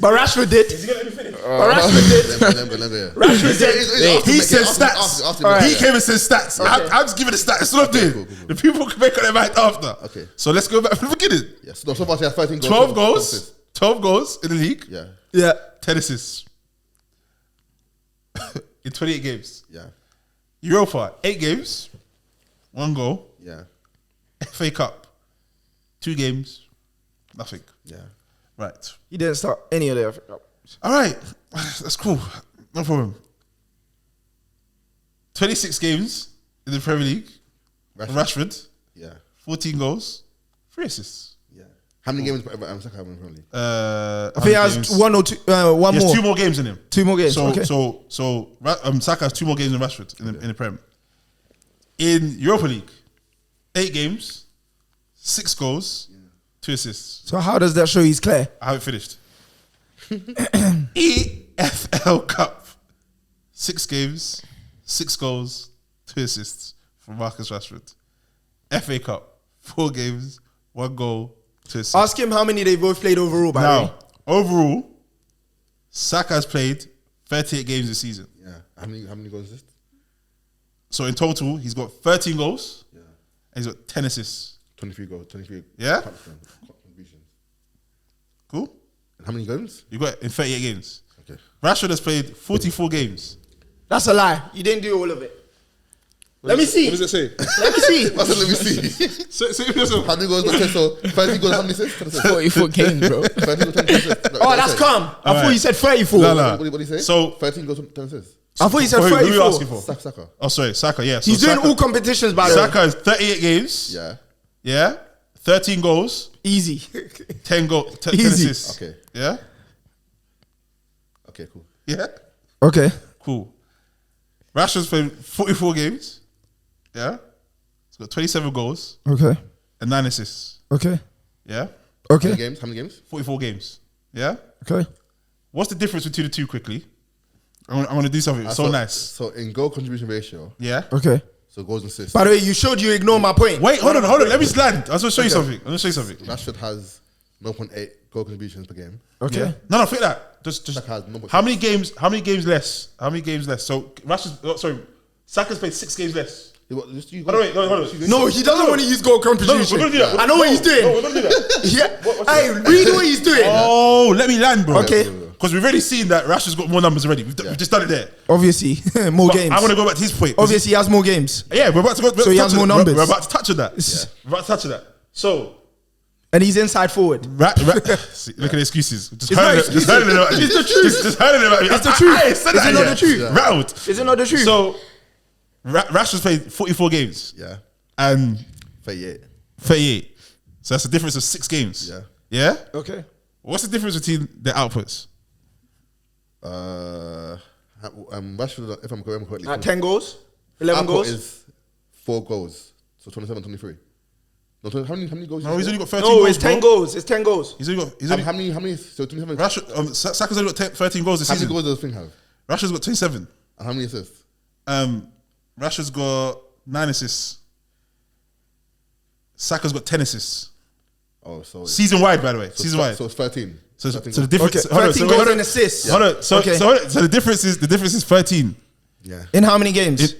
But Rashford did. Is he gonna let me finish? But Rashford did. Rashford did. He said stats. He came and said stats. I'm just giving the stats. That's what I'm doing. Cool. The people can make up their mind after. Okay. So let's go back from the beginning. Yes. No, so far he has 13 goals. 12 goals. 12 goals in the league. Yeah. Yeah. 10 assists. In 28 games. Yeah. Europa, 8 games. 1 goal. Yeah. FA Cup, 2 games. Nothing. Yeah. He Right. didn't start any of the FA Cup. All right. That's cool. No problem. 26 games in the Premier League. Rashford. Yeah. 14 goals. 3 assists. Yeah. How many games Saka have in the Premier League? I I think he has one or two, one He has more. 2 more games in him. 2 more games. So, Okay. Saka has 2 more games than Rashford in the Prem. In Europa League, 8 games, 6 goals, 2 assists. So how does that show he's clear? I haven't finished. EFL Cup, 6 games, 6 goals, 2 assists from Marcus Rashford. FA Cup, 4 games, 1 goal, 2 assists. Ask him how many they both played overall, by the way. Now, overall, Saka has played 38 games this season. Yeah. How many goals is this? So in total, he's got 13 goals Yeah. and he's got 10 assists. 23 goals. 23. Yeah? Contributions. Cool? And how many games? You got it in 38 games. Okay. Rashford has played 44 games. That's a lie. You didn't do all of it. Let me see. What does it say? Let me see. Let me see. Say it yourself. How many goals? Okay, so 30 goals. How many assists? 10 assists. 44 games, bro. 30 goals, 10 assists. Oh, that's calm. I thought you said 34. No, no. What do you say? So- 13 goals, 10 assists. I thought you said Who are you 34. asking for? Saka. Oh, sorry, Saka, yeah. So He's doing Saka, all competitions, by the way. Saka has 38 games. Yeah. Yeah. 13 goals, Easy. 10 Easy. assists. Okay. Yeah. Okay, cool. Yeah. Okay. Cool. Rashford's played 44 games. Yeah. He's got 27 goals Okay. and 9 assists. Okay. Yeah. How many Okay. games? How many games? 44 games. Yeah. Okay. What's the difference between the two quickly? I'm gonna do something so nice. So in goal contribution ratio, Yeah. Okay. so goals and assists. By the way, you showed you ignore my point. Wait, hold on. Let me just land. I was gonna show you something. Rashford has 0.8 goal contributions per game. Okay. Yeah. No, forget that. Just Saka has 0.6. how many games? How many games less? How many games less? So Saka's played 6 games less. You got- just- you Hold on, got- wait, hold on. No, he doesn't want to use goal No, we're contribution. gonna do that. I know what he's doing. No, we're gonna do that. Yeah. Hey, read what he's doing. Oh, let me land, bro. Okay. Because we've already seen that Rashford's got more numbers already. We've just done it there. Obviously, more But games. I want to go back to his point. Obviously, he has more games. Yeah, we're about to go. So he has more numbers. We're about to touch on that. We're about to touch on that. So, And he's inside forward. See, look at the excuses. Just It's not hurling excuses. it about me. It's the truth. Just hurling it about me. It's the truth. I said Is that it not yet. the truth? Yeah. Rattled. Is it not the truth? So, Rashford's played 44 games Yeah. and 38. 38. So that's a difference of 6 games. Yeah. Yeah? Okay. What's the difference between the outputs? Rashford, if I'm going correctly, 10 goals? 11 output goals? is 4 goals. So 27, 23. No, how many goals? No, he's only got 13 No, goals. it's 10 bro. goals. It's 10 goals. He's only got. How many? So 27. Rashford, Saka's only got 13 goals this How many season. goals does the thing have? Rashford's got 27. And how many assists? Rashford's got 9 assists. Saka's got 10 assists. Oh, so season wide, by the way. Season wide. So it's 13. So the difference. Okay, 13 goals and assists. Hold on. So the difference is 13. Yeah. In how many games?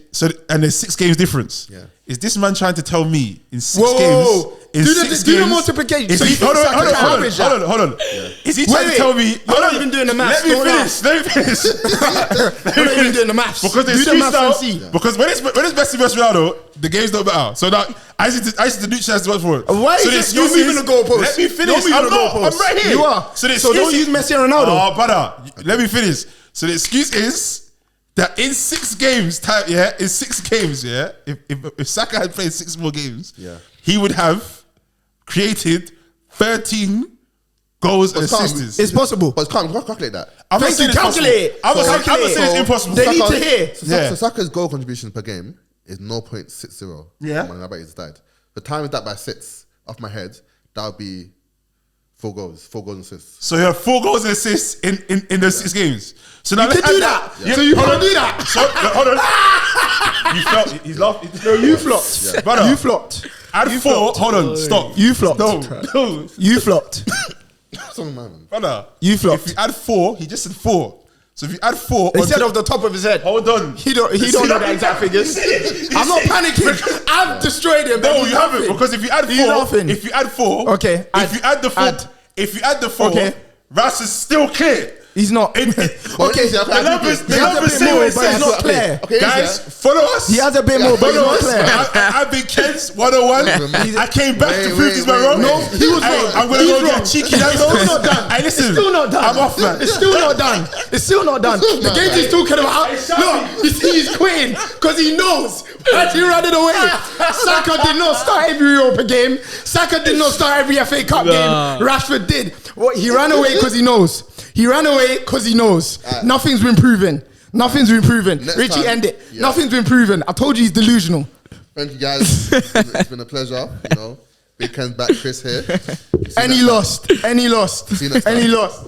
And there's 6 games difference. Yeah. Is this man trying to tell me in 6 Whoa, games? do the multiplication. Is So he, you think hold Saka's on. average that? Is he trying to tell me? You're not even doing the maths. Let me finish. You're not even doing the maths. Because do there's the two maths and styles. see. Because when it's Messi versus Ronaldo, the games don't matter. So now I used to neutralize the watch for it. Why so is it you're moving the goalpost? Let me finish. You're moving the goalpost. I'm right here. You are. So don't use Messi and Ronaldo. Oh, brother. Let me finish. So the excuse is that in 6 games, if Saka had played 6 more games, he would have created 13 goals and assists. It's possible. But can't calculate that. I'm not saying it's calculate it. I'm not saying it's impossible. They need to hear. So Saka's goal contribution per game is 0.60. Yeah. I bet he's died. The time is that by 6 off my head, that would be 4 goals and assists. So you have 4 goals and assists in those 6 games. So now You let's can do add that. Yeah. So you can't do that. So hold on. You felt he's laughing. No, you flopped. Brother, You flopped. add 4. Hold on, stop. You flopped. No. You flopped. Some man. Brother, You flopped. If you add 4, he just said 4. So if you add 4, Instead of the top of his head. hold on. He don't know the exact figures. I'm not panicking. I've destroyed him. No, you haven't, because if you add 4, Okay, if you add the 4, Okay. Ras is still clear. He's not. Okay, The numbers he has a say bit what more, it but it's says. not clear. Okay, Guys, follow us. He has a bit more, but it's Follow not us. clear. I've been Ken's 101. I came back to prove this man wrong. No, he was Hey, wrong. I'm gonna He's go wrong. get cheeky. It's still not done. Hey, listen. It's still not done. I'm off, man. It's still not done. It's still not done. The game he's talking about. Look, you see, he's quitting because he knows. But he ran it away. Saka did not start every Europa game. Saka did not start every FA Cup game. Rashford did. He ran away because he knows. He ran away because he knows. Nothing's been proven. Nothing's been proven. Richie, time, end it. Nothing's been proven. I told you he's delusional. Thank you guys. It's been a pleasure. Big Ken's back, Chris here. And he lost. See you next time. And he lost.